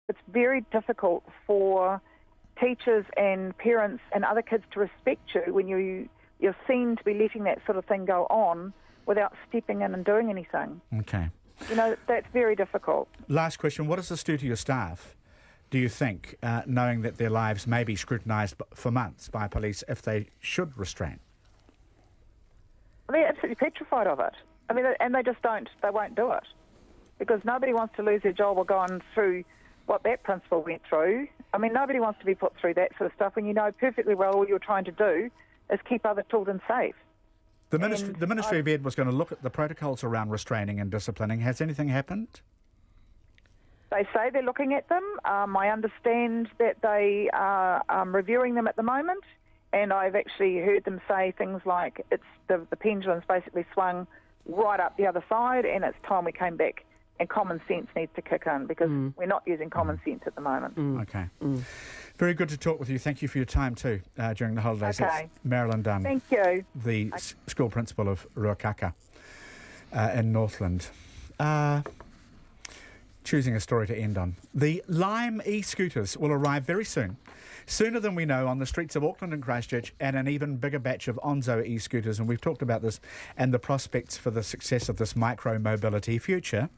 it's very difficult for teachers and parents and other kids to respect you when you're seen to be letting that sort of thing go on without stepping in and doing anything. Okay. You know, that's very difficult. Last question, what does this do to your staff, do you think, knowing that their lives may be scrutinised for months by police if they should restrain? They're absolutely petrified of it. I mean, and they won't do it. Because nobody wants to lose their job or go on through what that principal went through. I mean, nobody wants to be put through that sort of stuff when you know perfectly well all you're trying to do is keep other children safe. The Ministry of Ed was going to look at the protocols around restraining and disciplining. Has anything happened? They say they're looking at them. I understand that they are reviewing them at the moment, and I've actually heard them say things like the pendulum's basically swung right up the other side, and it's time we came back. And common sense needs to kick in because we're not using common sense at the moment. Okay. Very good to talk with you. Thank you for your time too during the holidays. Okay. That's Marilyn Dunn. Thank you. The school principal of Ruakaka in Northland. Choosing a story to end on. The Lime e-scooters will arrive very soon. Sooner than we know, on the streets of Auckland and Christchurch, and an even bigger batch of Onzo e-scooters. And we've talked about this and the prospects for the success of this micro-mobility future,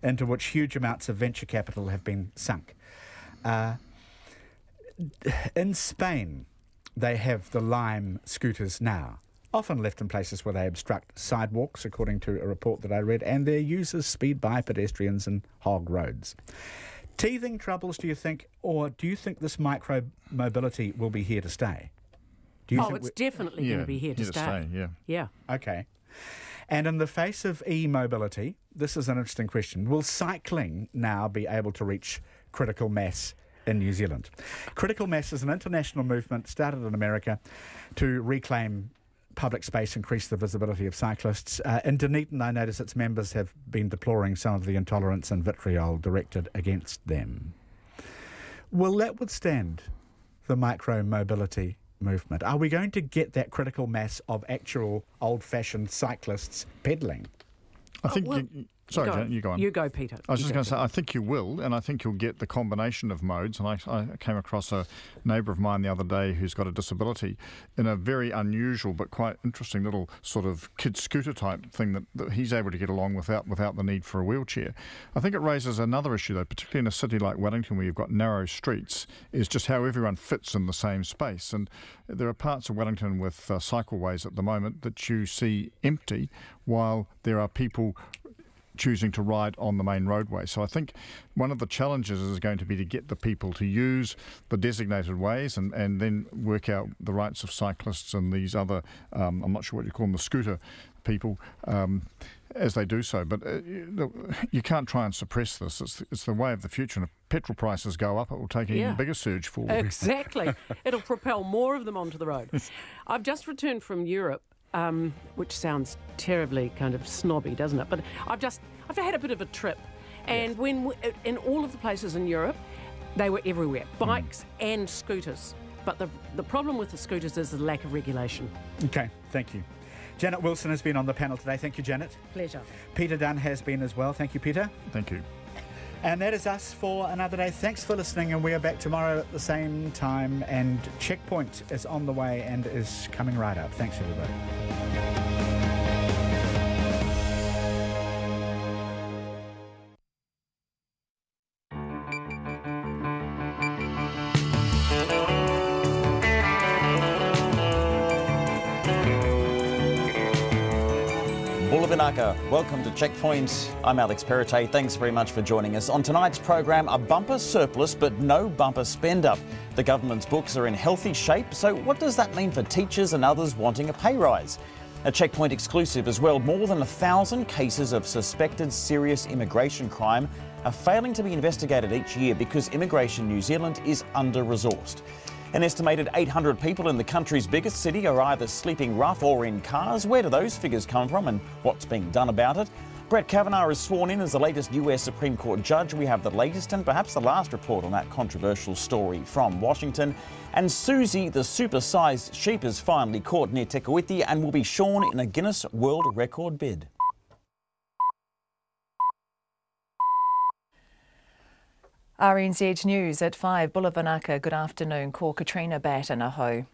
into which huge amounts of venture capital have been sunk. In Spain, they have the Lime scooters now, often left in places where they obstruct sidewalks, according to a report that I read, and their users speed by pedestrians and hog roads. Teething troubles, do you think, or do you think this micro-mobility will be here to stay? It's definitely going to be here to stay. Yeah. Okay. And in the face of e-mobility, this is an interesting question. Will cycling now be able to reach critical mass in New Zealand? Critical mass is an international movement started in America to reclaim public space, increase the visibility of cyclists. In Dunedin, I notice its members have been deploring some of the intolerance and vitriol directed against them. Will that withstand the micro-mobility movement? Are we going to get that critical mass of actual old-fashioned cyclists pedalling? I think Sorry, Janet, you go on. You go, Peter. I was just going to say, I think you will, and I think you'll get the combination of modes. And I came across a neighbour of mine the other day who's got a disability in a very unusual but quite interesting little sort of kid scooter type thing that he's able to get along without the need for a wheelchair. I think it raises another issue, though, particularly in a city like Wellington where you've got narrow streets, is just how everyone fits in the same space. And there are parts of Wellington with cycleways at the moment that you see empty while there are people choosing to ride on the main roadway. So I think one of the challenges is going to be to get the people to use the designated ways and then work out the rights of cyclists and these other, I'm not sure what you call them, the scooter people, as they do so. But you can't try and suppress this. It's the way of the future. And if petrol prices go up, it will take an even bigger surge forward. Exactly. It'll propel more of them onto the road. I've just returned from Europe, which sounds terribly kind of snobby, doesn't it? But I've had a bit of a trip, and when in all of the places in Europe, they were everywhere, bikes and scooters. But the problem with the scooters is the lack of regulation. Okay, thank you. Janet Wilson has been on the panel today. Thank you, Janet. Pleasure. Peter Dunn has been as well. Thank you, Peter. Thank you. And that is us for another day. Thanks for listening, and we are back tomorrow at the same time. And Checkpoint is on the way and is coming right up. Thanks, everybody. Welcome to Checkpoint. I'm Alex Perrottet. Thanks very much for joining us. On tonight's program, a bumper surplus but no bumper spend up. The government's books are in healthy shape, so what does that mean for teachers and others wanting a pay rise? A Checkpoint exclusive as well, more than 1,000 cases of suspected serious immigration crime are failing to be investigated each year because Immigration New Zealand is under-resourced. An estimated 800 people in the country's biggest city are either sleeping rough or in cars. Where do those figures come from and what's being done about it? Brett Kavanaugh is sworn in as the latest US Supreme Court judge. We have the latest and perhaps the last report on that controversial story from Washington. And Susie, the super-sized sheep, is finally caught near Te Kuiti and will be shorn in a Guinness World Record bid. RNZ News at 5, Bulavanaka, good afternoon, ko Katrina Bat and aho.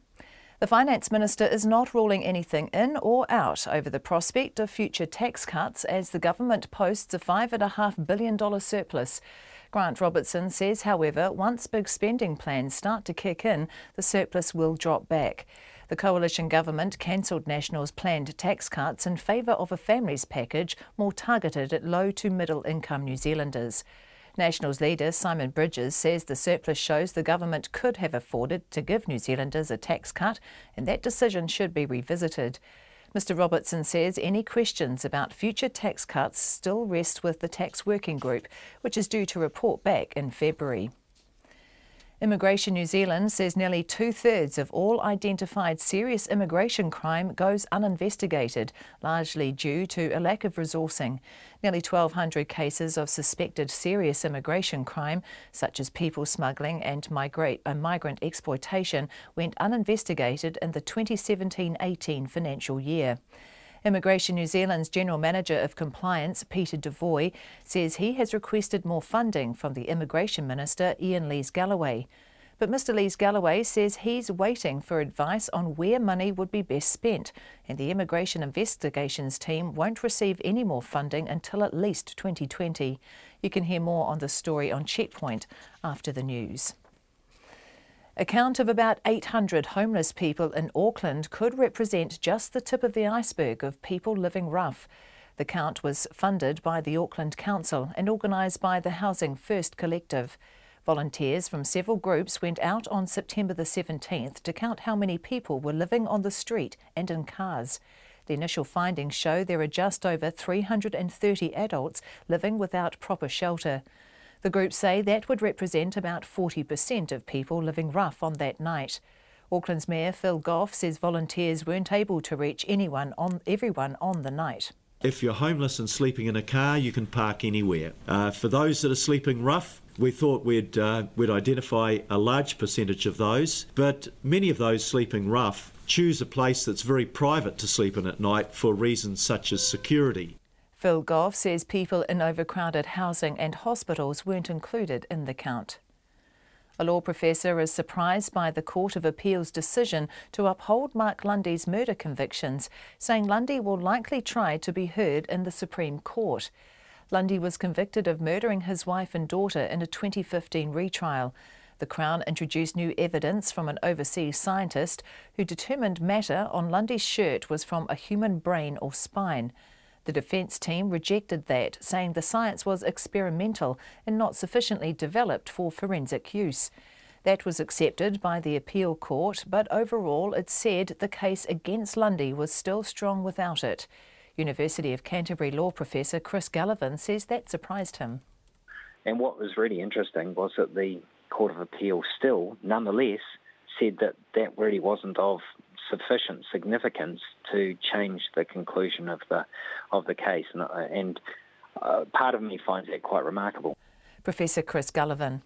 The Finance Minister is not ruling anything in or out over the prospect of future tax cuts as the government posts a $5.5 billion surplus. Grant Robertson says, however, once big spending plans start to kick in, the surplus will drop back. The coalition government cancelled National's planned tax cuts in favour of a families package more targeted at low to middle income New Zealanders. National's leader Simon Bridges says the surplus shows the government could have afforded to give New Zealanders a tax cut, and that decision should be revisited. Mr Robertson says any questions about future tax cuts still rest with the Tax Working Group, which is due to report back in February. Immigration New Zealand says nearly 2/3 of all identified serious immigration crime goes uninvestigated, largely due to a lack of resourcing. Nearly 1,200 cases of suspected serious immigration crime, such as people smuggling and migrant exploitation, went uninvestigated in the 2017-18 financial year. Immigration New Zealand's General Manager of Compliance, Peter Devoy, says he has requested more funding from the Immigration Minister, Ian Lees-Galloway. But Mr Lees-Galloway says he's waiting for advice on where money would be best spent, and the Immigration Investigations team won't receive any more funding until at least 2020. You can hear more on this story on Checkpoint after the news. A count of about 800 homeless people in Auckland could represent just the tip of the iceberg of people living rough. The count was funded by the Auckland Council and organised by the Housing First Collective. Volunteers from several groups went out on September the 17th to count how many people were living on the street and in cars. The initial findings show there are just over 330 adults living without proper shelter. The groups say that would represent about 40% of people living rough on that night. Auckland's Mayor Phil Goff says volunteers weren't able to reach everyone on the night. If you're homeless and sleeping in a car, you can park anywhere. For those that are sleeping rough, we thought we'd identify a large percentage of those, but many of those sleeping rough choose a place that's very private to sleep in at night for reasons such as security. Phil Goff says people in overcrowded housing and hospitals weren't included in the count. A law professor is surprised by the Court of Appeal's decision to uphold Mark Lundy's murder convictions, saying Lundy will likely try to be heard in the Supreme Court. Lundy was convicted of murdering his wife and daughter in a 2015 retrial. The Crown introduced new evidence from an overseas scientist who determined matter on Lundy's shirt was from a human brain or spine. The defence team rejected that, saying the science was experimental and not sufficiently developed for forensic use. That was accepted by the appeal court, but overall it said the case against Lundy was still strong without it. University of Canterbury law professor Chris Gallivan says that surprised him. And what was really interesting was that the Court of Appeal still, nonetheless, said that that really wasn't of sufficient significance to change the conclusion of the case, and part of me finds that quite remarkable. Professor Chris Gallivan.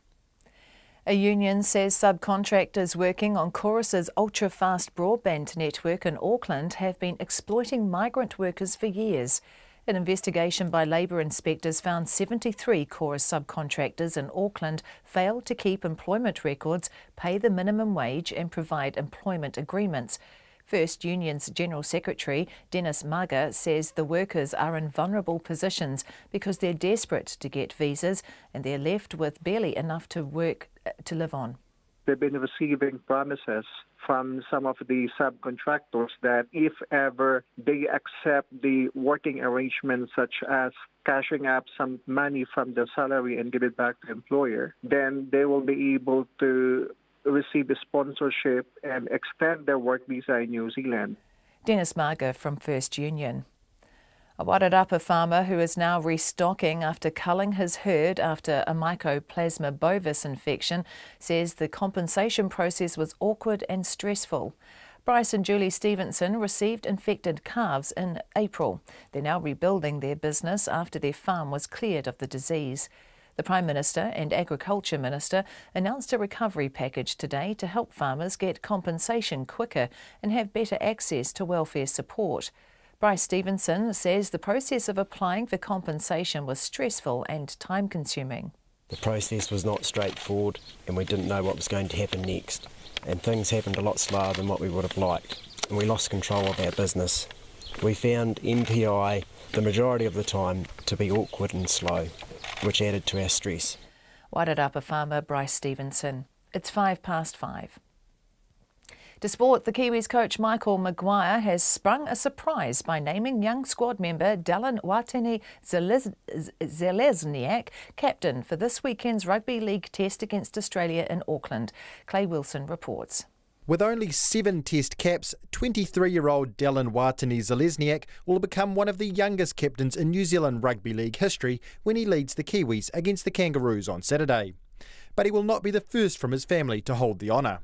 A union says subcontractors working on Chorus's ultra-fast broadband network in Auckland have been exploiting migrant workers for years. An investigation by labour inspectors found 73 Chorus subcontractors in Auckland failed to keep employment records, pay the minimum wage and provide employment agreements. First Union's General Secretary, Dennis Maga, says the workers are in vulnerable positions because they're desperate to get visas and they're left with barely enough to work to live on. They've been receiving promises from some of the subcontractors that if ever they accept the working arrangements such as cashing up some money from the salary and give it back to the employer, then they will be able to receive a sponsorship and extend their work visa in New Zealand. Dennis Marga from First Union. A Wairarapa farmer who is now restocking after culling his herd after a Mycoplasma bovis infection says the compensation process was awkward and stressful. Bryce and Julie Stevenson received infected calves in April. They're now rebuilding their business after their farm was cleared of the disease. The Prime Minister and Agriculture Minister announced a recovery package today to help farmers get compensation quicker and have better access to welfare support. Bryce Stevenson says the process of applying for compensation was stressful and time-consuming. The process was not straightforward and we didn't know what was going to happen next. And things happened a lot slower than what we would have liked. And we lost control of our business. We found MPI, the majority of the time, to be awkward and slow, which added to our stress. Wairarapa farmer Bryce Stevenson. It's 5:05. To sport, the Kiwis coach Michael Maguire has sprung a surprise by naming young squad member Dylan Zelezniak captain for this weekend's rugby league test against Australia in Auckland. Clay Wilson reports. With only 7 test caps, 23-year-old Dylan Zelezniak will become one of the youngest captains in New Zealand Rugby League history when he leads the Kiwis against the Kangaroos on Saturday. But he will not be the first from his family to hold the honour.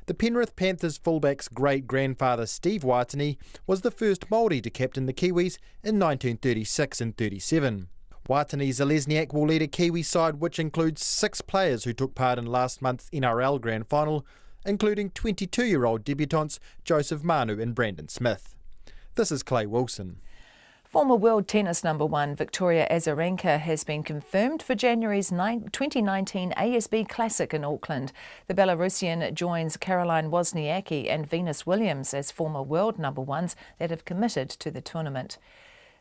The Penrith Panthers fullback's great-grandfather Steve Watini was the first Māori to captain the Kiwis in 1936 and 37. Zelezniak will lead a Kiwi side which includes 6 players who took part in last month's NRL Grand Final, including 22-year-old debutants Joseph Manu and Brandon Smith. This is Clay Wilson. Former world tennis number 1 Victoria Azarenka has been confirmed for January's 2019 ASB Classic in Auckland. The Belarusian joins Caroline Wozniacki and Venus Williams as former world number 1s that have committed to the tournament.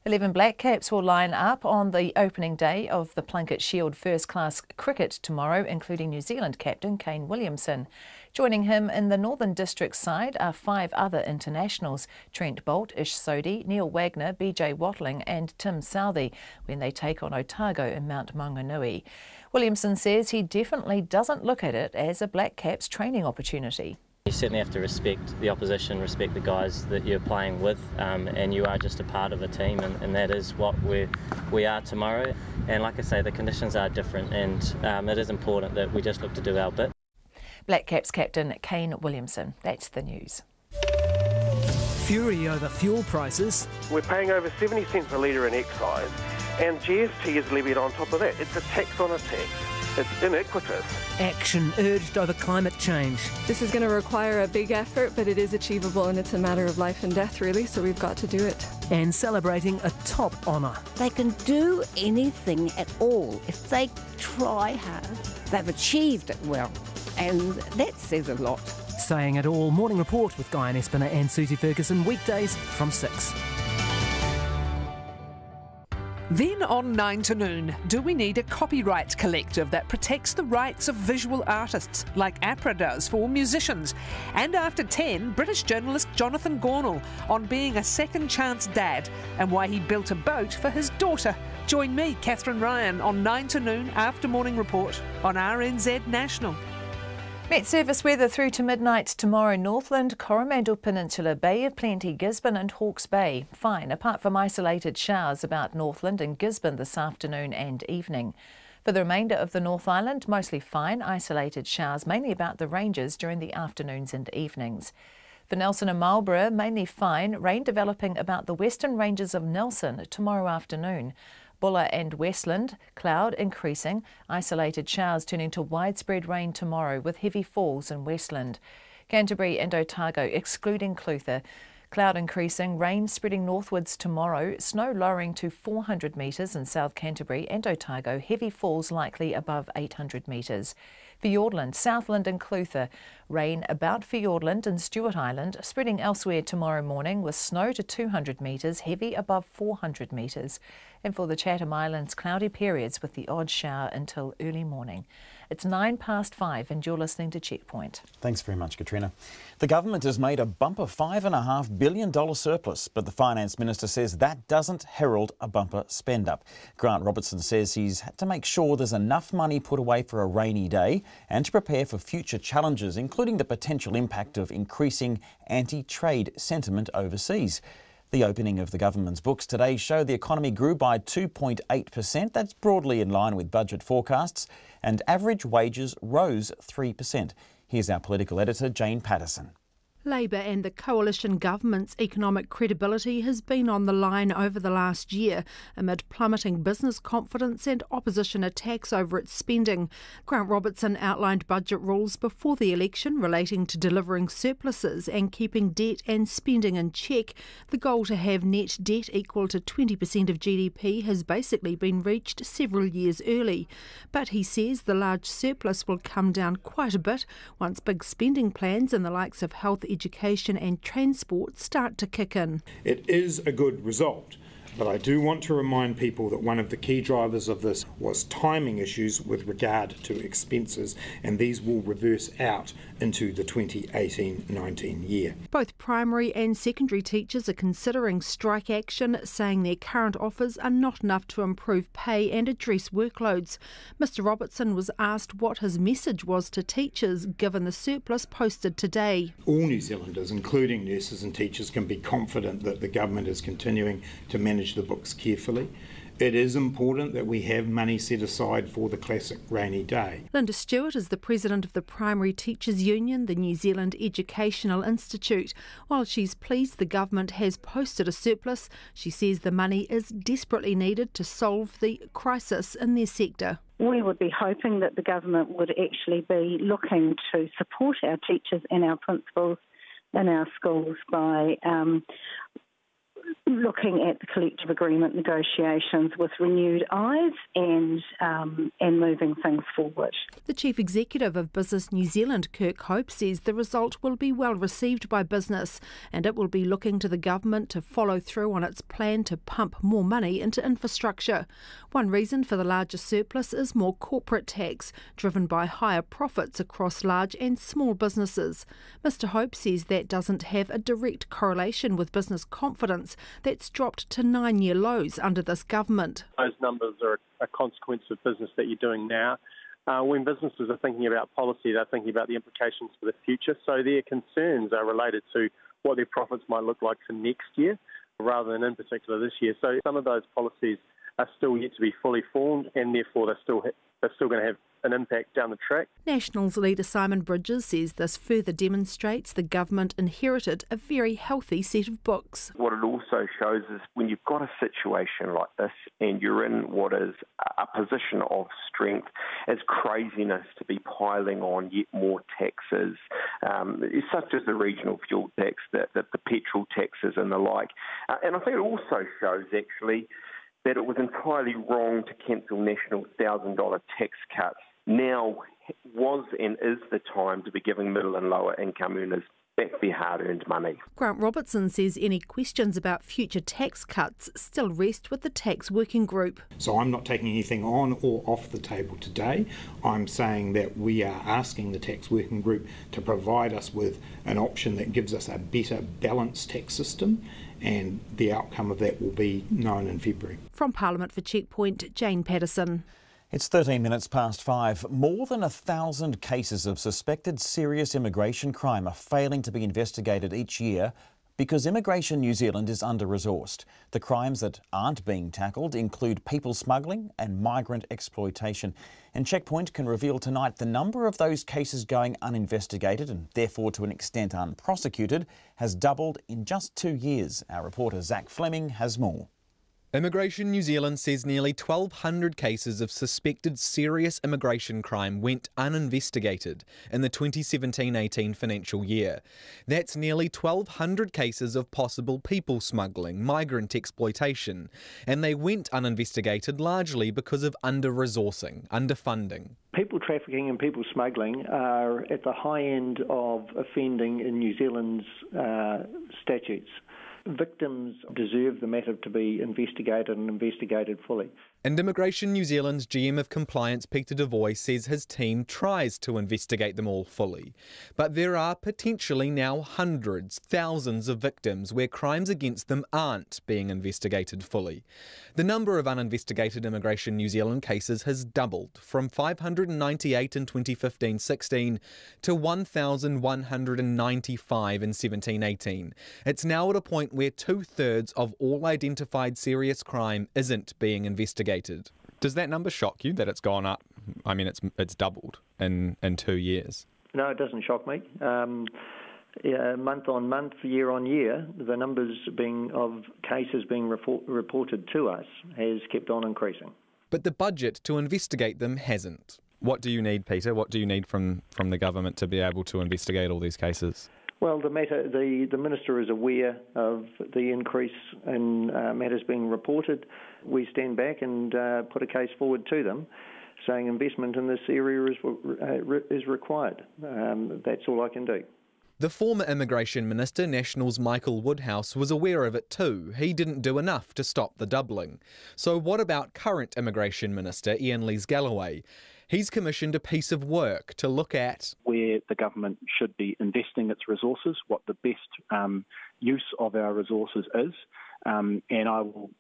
11 Black Caps will line up on the opening day of the Plunket Shield first-class cricket tomorrow, including New Zealand captain Kane Williamson. Joining him in the Northern District side are 5 other internationals, Trent Bolt, Ish Sodhi, Neil Wagner, BJ Watling and Tim Southey, when they take on Otago in Mount Maunganui. Williamson says he definitely doesn't look at it as a Black Caps training opportunity. You certainly have to respect the opposition, respect the guys that you're playing with, and you are just a part of a team, and that is what we are tomorrow. And like I say, the conditions are different, and it is important that we just look to do our bit. Black Caps captain Kane Williamson. That's the news. Fury over fuel prices. We're paying over 70 cents a litre in excise, and GST is levied on top of that. It's a tax on a tax. It's iniquitous. Action urged over climate change. This is going to require a big effort, but it is achievable, and it's a matter of life and death, really, so we've got to do it. And celebrating a top honour. They can do anything at all. If they try hard, they've achieved it well, and that says a lot. Saying it all, Morning Report with Guy Espiner and Susie Ferguson, weekdays from 6. Then on 9 to Noon, do we need a copyright collective that protects the rights of visual artists like APRA does for musicians? And after 10, British journalist Jonathan Gornall on being a second chance dad and why he built a boat for his daughter. Join me, Catherine Ryan, on 9 to Noon after Morning Report on RNZ National. Met Service weather through to midnight tomorrow. Northland, Coromandel Peninsula, Bay of Plenty, Gisborne and Hawke's Bay. Fine, apart from isolated showers about Northland and Gisborne this afternoon and evening. For the remainder of the North Island, mostly fine, isolated showers, mainly about the ranges during the afternoons and evenings. For Nelson and Marlborough, mainly fine, rain developing about the western ranges of Nelson tomorrow afternoon. Buller and Westland, cloud increasing, isolated showers turning to widespread rain tomorrow with heavy falls in Westland. Canterbury and Otago, excluding Clutha, cloud increasing, rain spreading northwards tomorrow, snow lowering to 400 metres in South Canterbury and Otago, heavy falls likely above 800 metres. Fiordland, Southland and Clutha, rain about Fiordland and Stewart Island, spreading elsewhere tomorrow morning with snow to 200 metres, heavy above 400 metres. And for the Chatham Islands, cloudy periods with the odd shower until early morning. It's 5:09 and you're listening to Checkpoint. Thanks very much, Katrina. The government has made a bumper $5.5 billion surplus, but the Finance Minister says that doesn't herald a bumper spend-up. Grant Robertson says he's had to make sure there's enough money put away for a rainy day and to prepare for future challenges, including the potential impact of increasing anti-trade sentiment overseas. The opening of the government's books today showed the economy grew by 2.8%. That's broadly in line with budget forecasts, and average wages rose 3%. Here's our political editor, Jane Patterson. Labour and the coalition government's economic credibility has been on the line over the last year amid plummeting business confidence and opposition attacks over its spending. Grant Robertson outlined budget rules before the election relating to delivering surpluses and keeping debt and spending in check. The goal to have net debt equal to 20% of GDP has basically been reached several years early. But he says the large surplus will come down quite a bit once big spending plans in the likes of health, education and transport start to kick in. It is a good result, but I do want to remind people that one of the key drivers of this was timing issues with regard to expenses, and these will reverse out into the 2018-19 year. Both primary and secondary teachers are considering strike action, saying their current offers are not enough to improve pay and address workloads. Mr Robertson was asked what his message was to teachers given the surplus posted today. All New Zealanders, including nurses and teachers, can be confident that the government is continuing to manage the books carefully. It is important that we have money set aside for the classic rainy day. Linda Stewart is the president of the Primary Teachers Union, the New Zealand Educational Institute. While she's pleased the government has posted a surplus, she says the money is desperately needed to solve the crisis in their sector. We would be hoping that the government would actually be looking to support our teachers and our principals in our schools by looking at the collective agreement negotiations with renewed eyes and moving things forward. The Chief Executive of Business New Zealand, Kirk Hope, says the result will be well received by business and it will be looking to the government to follow through on its plan to pump more money into infrastructure. One reason for the larger surplus is more corporate tax, driven by higher profits across large and small businesses. Mr Hope says that doesn't have a direct correlation with business confidence that's dropped to 9-year lows under this government. Those numbers are a consequence of business that you're doing now. When businesses are thinking about policy, they're thinking about the implications for the future. So their concerns are related to what their profits might look like for next year, rather than in particular this year. So some of those policies are still yet to be fully formed, and therefore they're still going to have an impact down the track. Nationals leader Simon Bridges says this further demonstrates the government inherited a very healthy set of books. What it also shows is when you've got a situation like this and you're in what is a position of strength, it's craziness to be piling on yet more taxes, such as the regional fuel tax, the petrol taxes and the like. And I think it also shows actually that it was entirely wrong to cancel National's $1,000 tax cuts. Now was and is the time to be giving middle and lower income earners back their hard-earned money. Grant Robertson says any questions about future tax cuts still rest with the tax working group. So I'm not taking anything on or off the table today. I'm saying that we are asking the tax working group to provide us with an option that gives us a better balanced tax system, and the outcome of that will be known in February. From Parliament for Checkpoint, Jane Patterson. It's 13 minutes past 5. More than 1,000 cases of suspected serious immigration crime are failing to be investigated each year because Immigration New Zealand is under-resourced. The crimes that aren't being tackled include people smuggling and migrant exploitation. And Checkpoint can reveal tonight the number of those cases going uninvestigated and therefore to an extent unprosecuted has doubled in just 2 years. Our reporter Zach Fleming has more. Immigration New Zealand says nearly 1,200 cases of suspected serious immigration crime went uninvestigated in the 2017-18 financial year. That's nearly 1,200 cases of possible people smuggling, migrant exploitation, and they went uninvestigated largely because of under-resourcing, underfunding. People trafficking and people smuggling are at the high end of offending in New Zealand's statutes. Victims deserve the matter to be investigated and investigated fully. And Immigration New Zealand's GM of Compliance, Peter Devoy, says his team tries to investigate them all fully. But there are potentially now hundreds, thousands of victims where crimes against them aren't being investigated fully. The number of uninvestigated Immigration New Zealand cases has doubled from 598 in 2015-16 to 1,195 in 17-18. It's now at a point where 2/3 of all identified serious crime isn't being investigated. Does that number shock you that it's gone up? I mean, it's doubled in 2 years. No, it doesn't shock me. month on month, year on year, the numbers of cases being reported to us has kept on increasing. But the budget to investigate them hasn't. What do you need, Peter? What do you need from the government to be able to investigate all these cases? Well, the Minister is aware of the increase in matters being reported. We stand back and put a case forward to them, saying investment in this area is required. That's all I can do. The former Immigration Minister, National's Michael Woodhouse, was aware of it too. He didn't do enough to stop the doubling. So what about current Immigration Minister, Ian Lees-Galloway? He's commissioned a piece of work to look at where the government should be investing its resources, what the best use of our resources is, and I will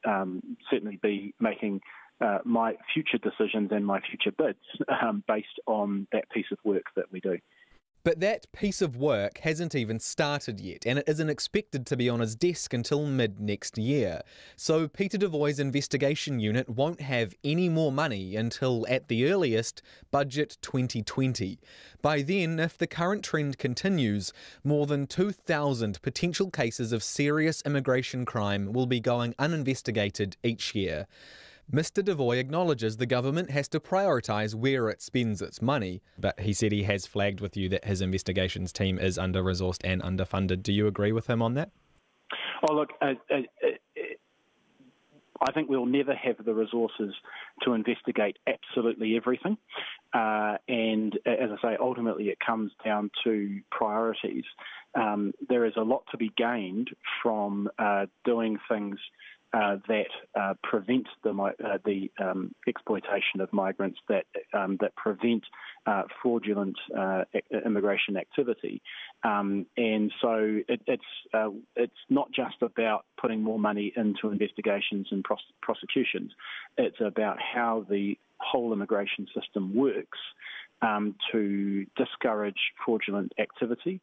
certainly be making my future decisions and my future bids based on that piece of work that we do. But that piece of work hasn't even started yet, and it isn't expected to be on his desk until mid-next year. So Peter Devoy's investigation unit won't have any more money until, at the earliest, budget 2020. By then, if the current trend continues, more than 2,000 potential cases of serious immigration crime will be going uninvestigated each year. Mr Devoy acknowledges the government has to prioritise where it spends its money, but he said he has flagged with you that his investigations team is under-resourced and underfunded. Do you agree with him on that? Oh, look, I think we'll never have the resources to investigate absolutely everything. And as I say, ultimately it comes down to priorities. There is a lot to be gained from doing things that prevent the exploitation of migrants, that prevent fraudulent immigration activity, and so it's not just about putting more money into investigations and prosecutions. It's about how the whole immigration system works to discourage fraudulent activity.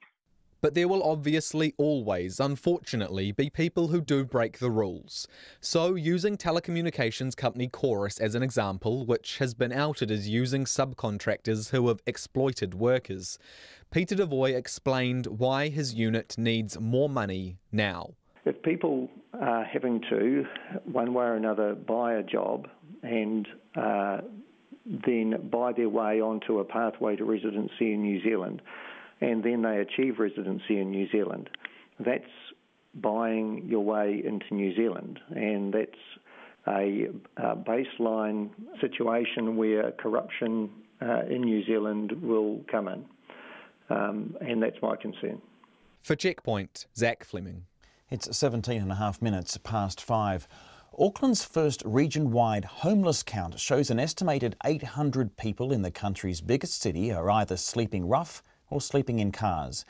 But there will obviously always, unfortunately, be people who do break the rules. So, using telecommunications company Chorus as an example, which has been outed as using subcontractors who have exploited workers, Peter Devoy explained why his unit needs more money now. If people are having to, one way or another, buy a job and then buy their way onto a pathway to residency in New Zealand, and then they achieve residency in New Zealand, that's buying your way into New Zealand. And that's a baseline situation where corruption in New Zealand will come in. And that's my concern. For Checkpoint, Zach Fleming. It's 17 and a half minutes past 5. Auckland's first region-wide homeless count shows an estimated 800 people in the country's biggest city are either sleeping rough or sleeping in cars.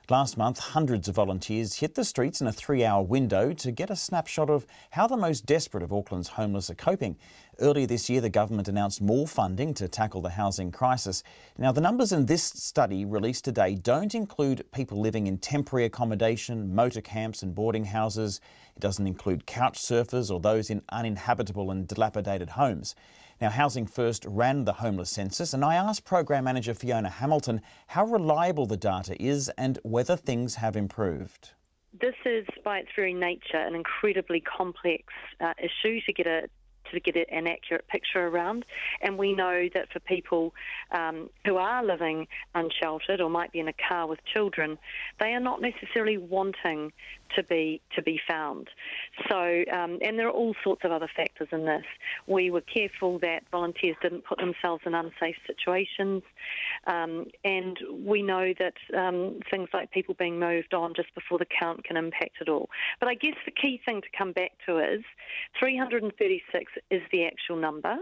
Last month, hundreds of volunteers hit the streets in a 3-hour window to get a snapshot of how the most desperate of Auckland's homeless are coping. Earlier this year, the government announced more funding to tackle the housing crisis. Now, the numbers in this study released today don't include people living in temporary accommodation, motor camps and boarding houses. It doesn't include couch surfers or those in uninhabitable and dilapidated homes. Now, Housing First ran the homeless census, and I asked Program Manager Fiona Hamilton how reliable the data is and whether things have improved. This is, by its very nature, an incredibly complex issue to get an accurate picture around. And we know that for people who are living unsheltered or might be in a car with children, they are not necessarily wanting to be found. So, and there are all sorts of other factors in this. We were careful that volunteers didn't put themselves in unsafe situations, and we know that things like people being moved on just before the count can impact it all. But I guess the key thing to come back to is 336 is the actual number.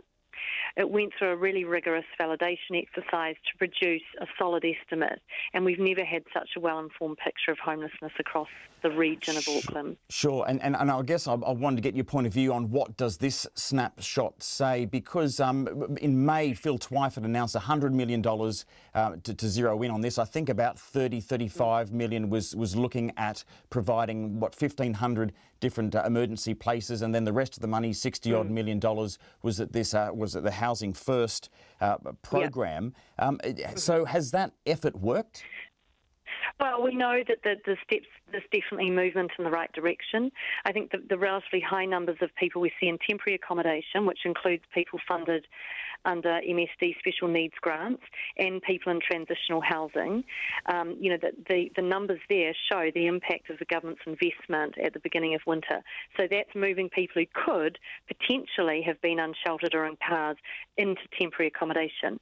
It went through a really rigorous validation exercise to produce a solid estimate, and we've never had such a well-informed picture of homelessness across the region of Auckland. Sure, and I guess I wanted to get your point of view on what does this snapshot say, because in May, Phil Twyford announced $100 million to zero in on this. I think about 35 million was looking at providing, 1,500 different emergency places, and then the rest of the money, $60-odd million, was at this was at the Housing First program. So has that effort worked? Well, we know that the steps, there's definitely movement in the right direction. I think the relatively high numbers of people we see in temporary accommodation, which includes people funded under MSD special needs grants and people in transitional housing, the numbers there show the impact of the government's investment at the beginning of winter. So that's moving people who could potentially have been unsheltered or in cars into temporary accommodation.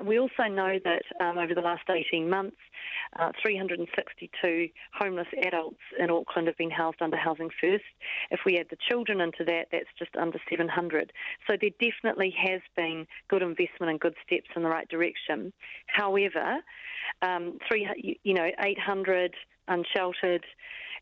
We also know that over the last 18 months, 362 homeless adults in Auckland have been housed under Housing First. If we add the children into that, that's just under 700. So there definitely has been good investment and good steps in the right direction. However, 800 unsheltered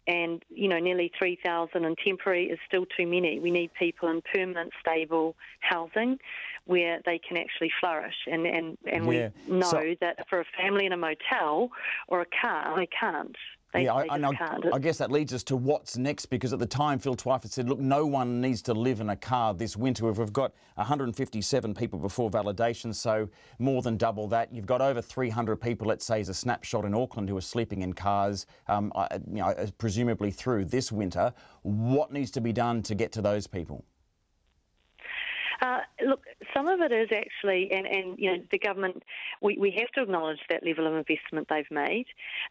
and nearly 3,000 in temporary is still too many. We need people in permanent, stable housing where they can actually flourish. And we know that for a family in a motel or a car, they can't. I guess that leads us to what's next, because at the time Phil Twyford said, look, no one needs to live in a car this winter. If we've got 157 people before validation, so more than double that. You've got over 300 people, let's say, as a snapshot in Auckland, who are sleeping in cars, presumably through this winter. What needs to be done to get to those people? Look, some of it is actually, and the government, we have to acknowledge that level of investment they've made,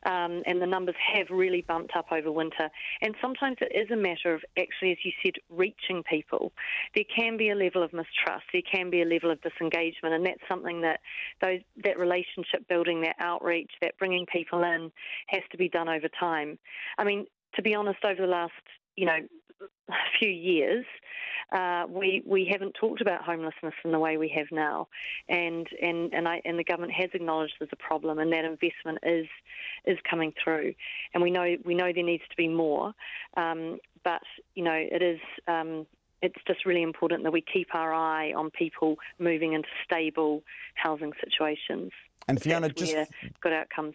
and the numbers have really bumped up over winter. And sometimes it is a matter of actually, as you said, reaching people. There can be a level of mistrust, there can be a level of disengagement, and that's something that that relationship building, that outreach, that bringing people in has to be done over time. I mean, to be honest, over the last, few years, we haven't talked about homelessness in the way we have now, and the government has acknowledged there's a problem, and that investment is coming through, and we know there needs to be more, but it is. It's just really important that we keep our eye on people moving into stable housing situations. And Fiona, where good outcomes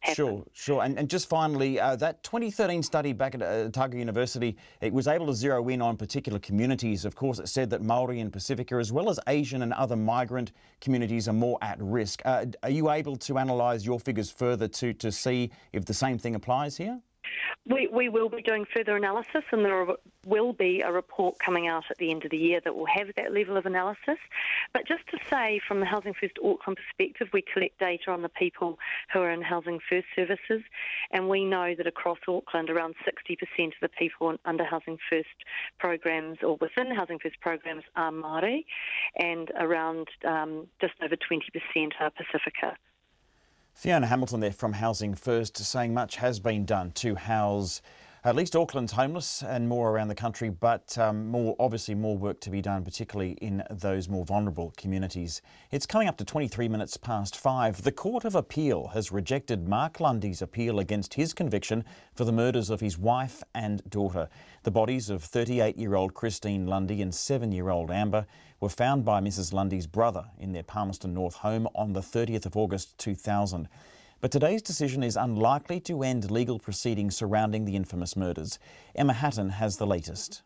happen. Sure. And just finally, that 2013 study back at Otago University, it was able to zero in on particular communities. Of course, it said that Māori and Pacifica, as well as Asian and other migrant communities, are more at risk. Are you able to analyse your figures further to see if the same thing applies here? We will be doing further analysis, and there will be a report coming out at the end of the year that will have that level of analysis. But just to say, from the Housing First Auckland perspective, we collect data on the people who are in Housing First services, and we know that across Auckland, around 60% of the people under Housing First programs or within Housing First programs are Māori, and around just over 20% are Pacifica. Fiona Hamilton there from Housing First, saying much has been done to house at least Auckland's homeless and more around the country, but obviously more work to be done, particularly in those more vulnerable communities. It's coming up to 23 minutes past 5. The Court of Appeal has rejected Mark Lundy's appeal against his conviction for the murders of his wife and daughter. The bodies of 38-year-old Christine Lundy and 7-year-old Amber were found by Mrs Lundy's brother in their Palmerston North home on the 30th of August 2000. But today's decision is unlikely to end legal proceedings surrounding the infamous murders. Emma Hatton has the latest.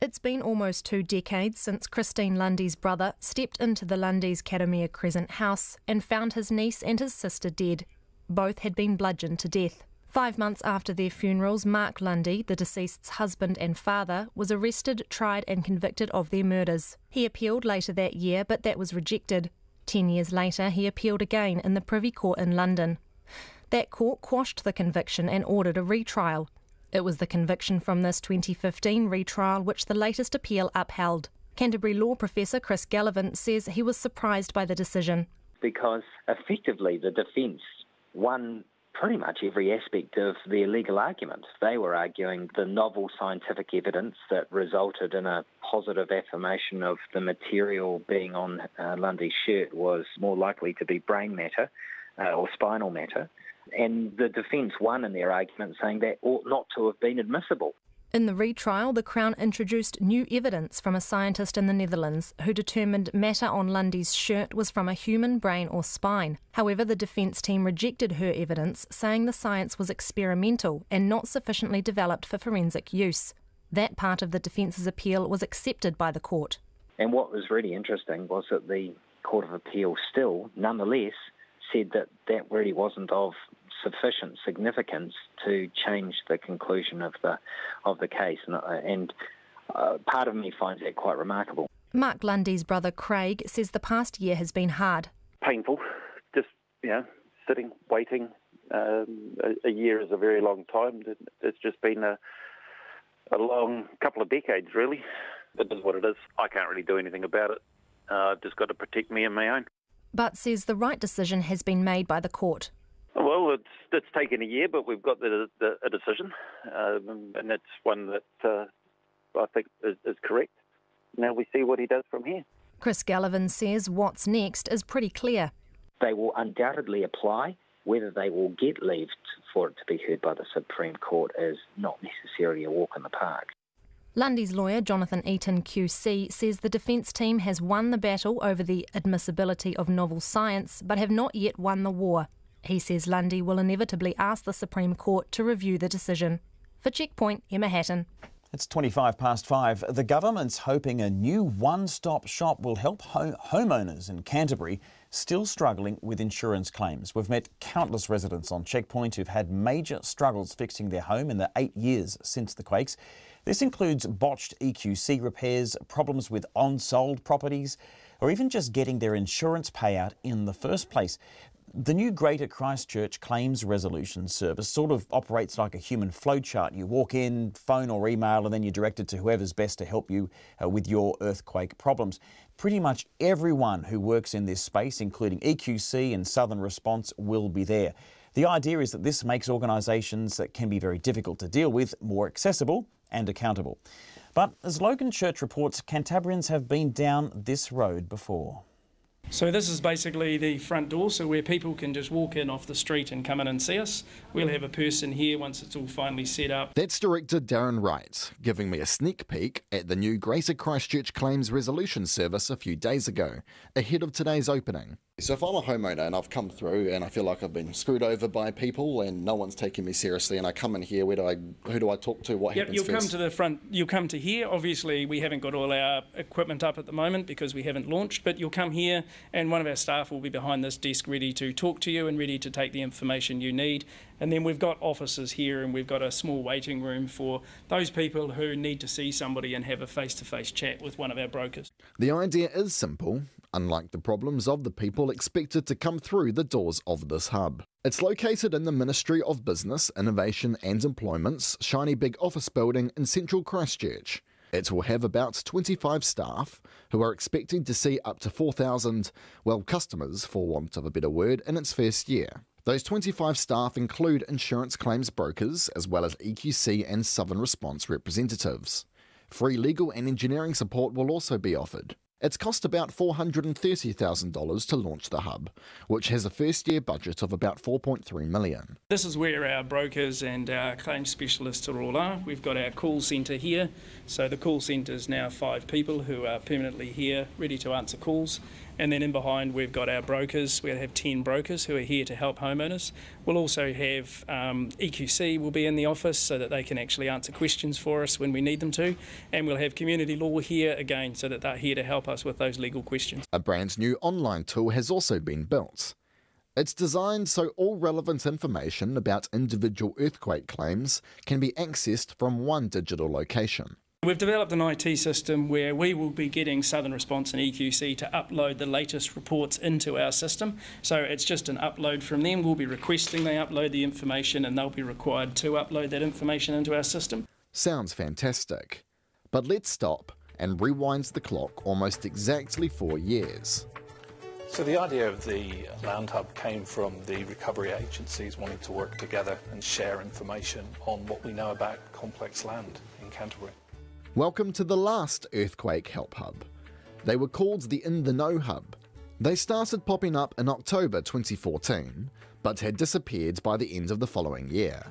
It's been almost 2 decades since Christine Lundy's brother stepped into the Lundy's Karamea Crescent house and found his niece and his sister dead. Both had been bludgeoned to death. 5 months after their funerals, Mark Lundy, the deceased's husband and father, was arrested, tried and convicted of their murders. He appealed later that year, but that was rejected. 10 years later, he appealed again in the Privy Court in London. That court quashed the conviction and ordered a retrial. It was the conviction from this 2015 retrial which the latest appeal upheld. Canterbury law professor Chris Gallivan says he was surprised by the decision. Because effectively the defence won pretty much every aspect of their legal argument. They were arguing the novel scientific evidence that resulted in a positive affirmation of the material being on Lundy's shirt was more likely to be brain matter or spinal matter. And the defence won in their argument, saying that ought not to have been admissible. In the retrial, the Crown introduced new evidence from a scientist in the Netherlands who determined matter on Lundy's shirt was from a human brain or spine. However, the defence team rejected her evidence, saying the science was experimental and not sufficiently developed for forensic use. That part of the defence's appeal was accepted by the court. And what was really interesting was that the Court of Appeal still, nonetheless, said that that really wasn't of sufficient significance to change the conclusion of the case, and part of me finds that quite remarkable. Mark Lundy's brother Craig says the past year has been hard. Painful, just sitting, waiting. A year is a very long time. It's just been a long couple of decades, really. It is what it is. I can't really do anything about it. I've just got to protect me and my own. But says the right decision has been made by the court. Well, it's taken a year, but we've got a decision, and that's one that I think is correct. Now we see what he does from here. Chris Gallivan says what's next is pretty clear. They will undoubtedly apply. Whether they will get leave for it to be heard by the Supreme Court is not necessarily a walk in the park. Lundy's lawyer, Jonathan Eaton QC, says the defence team has won the battle over the admissibility of novel science, but have not yet won the war. He says Lundy will inevitably ask the Supreme Court to review the decision. For Checkpoint, Emma Hatton. It's 5:25. The government's hoping a new one-stop shop will help homeowners in Canterbury still struggling with insurance claims. We've met countless residents on Checkpoint who've had major struggles fixing their home in the 8 years since the quakes. This includes botched EQC repairs, problems with unsold properties, or even just getting their insurance payout in the first place. The new Greater Christchurch Claims Resolution Service sort of operates like a human flowchart. You walk in, phone or email, and then you're directed to whoever's best to help you with your earthquake problems. Pretty much everyone who works in this space, including EQC and Southern Response, will be there. The idea is that this makes organisations that can be very difficult to deal with more accessible and accountable. But as Logan Church reports, Cantabrians have been down this road before. So this is basically the front door, so where people can just walk in off the street and come in and see us. We'll have a person here once it's all finally set up. That's Director Darren Wright, giving me a sneak peek at the new Greater Christchurch Claims Resolution Service a few days ago, ahead of today's opening. So if I'm a homeowner and I've come through and I feel like I've been screwed over by people and no one's taking me seriously, and I come in here, who do I talk to? What happens you'll first? Come to the front. You'll come to here. Obviously, we haven't got all our equipment up at the moment because we haven't launched. But you'll come here, and one of our staff will be behind this desk, ready to talk to you and ready to take the information you need. And then we've got offices here, and we've got a small waiting room for those people who need to see somebody and have a face-to-face chat with one of our brokers. The idea is simple, unlike the problems of the people expected to come through the doors of this hub. It's located in the Ministry of Business, Innovation and Employment's shiny big office building in central Christchurch. It will have about 25 staff who are expecting to see up to 4,000, customers for want of a better word, in its first year. Those 25 staff include insurance claims brokers as well as EQC and Southern Response representatives. Free legal and engineering support will also be offered. It's cost about $430,000 to launch the hub, which has a first-year budget of about $4.3 million. This is where our brokers and our claims specialists all are. We've got our call centre here. So the call centre is now 5 people who are permanently here, ready to answer calls. And then in behind we've got our brokers. We'll have 10 brokers who are here to help homeowners. We'll also have EQC will be in the office so that they can actually answer questions for us when we need them to. And we'll have community law here again so that they're here to help us with those legal questions. A brand new online tool has also been built. It's designed so all relevant information about individual earthquake claims can be accessed from one digital location. We've developed an IT system where we will be getting Southern Response and EQC to upload the latest reports into our system. So it's just an upload from them. We'll be requesting they upload the information and they'll be required to upload that information into our system. Sounds fantastic. But let's stop and rewind the clock almost exactly 4 years. So the idea of the Land Hub came from the recovery agencies wanting to work together and share information on what we know about complex land in Canterbury. Welcome to the last Earthquake Help Hub. They were called the In the Know Hub. They started popping up in October 2014, but had disappeared by the end of the following year.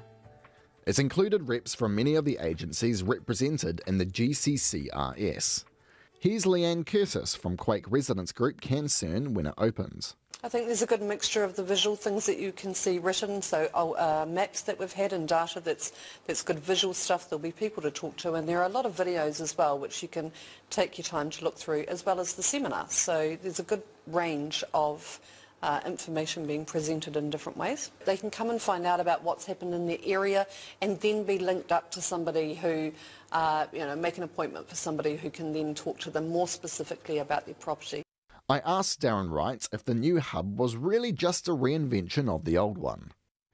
It included reps from many of the agencies represented in the GCCRS. Here's Leanne Curtis from Quake Residents Group Cancern when it opened. I think there's a good mixture of the visual things that you can see written, so maps that we've had and data that's good visual stuff. There'll be people to talk to, and there are a lot of videos as well which you can take your time to look through, as well as the seminar. So there's a good range of information being presented in different ways. They can come and find out about what's happened in their area and then be linked up to somebody who, make an appointment for somebody who can then talk to them more specifically about their property. I asked Darren Wright if the new hub was really just a reinvention of the old one.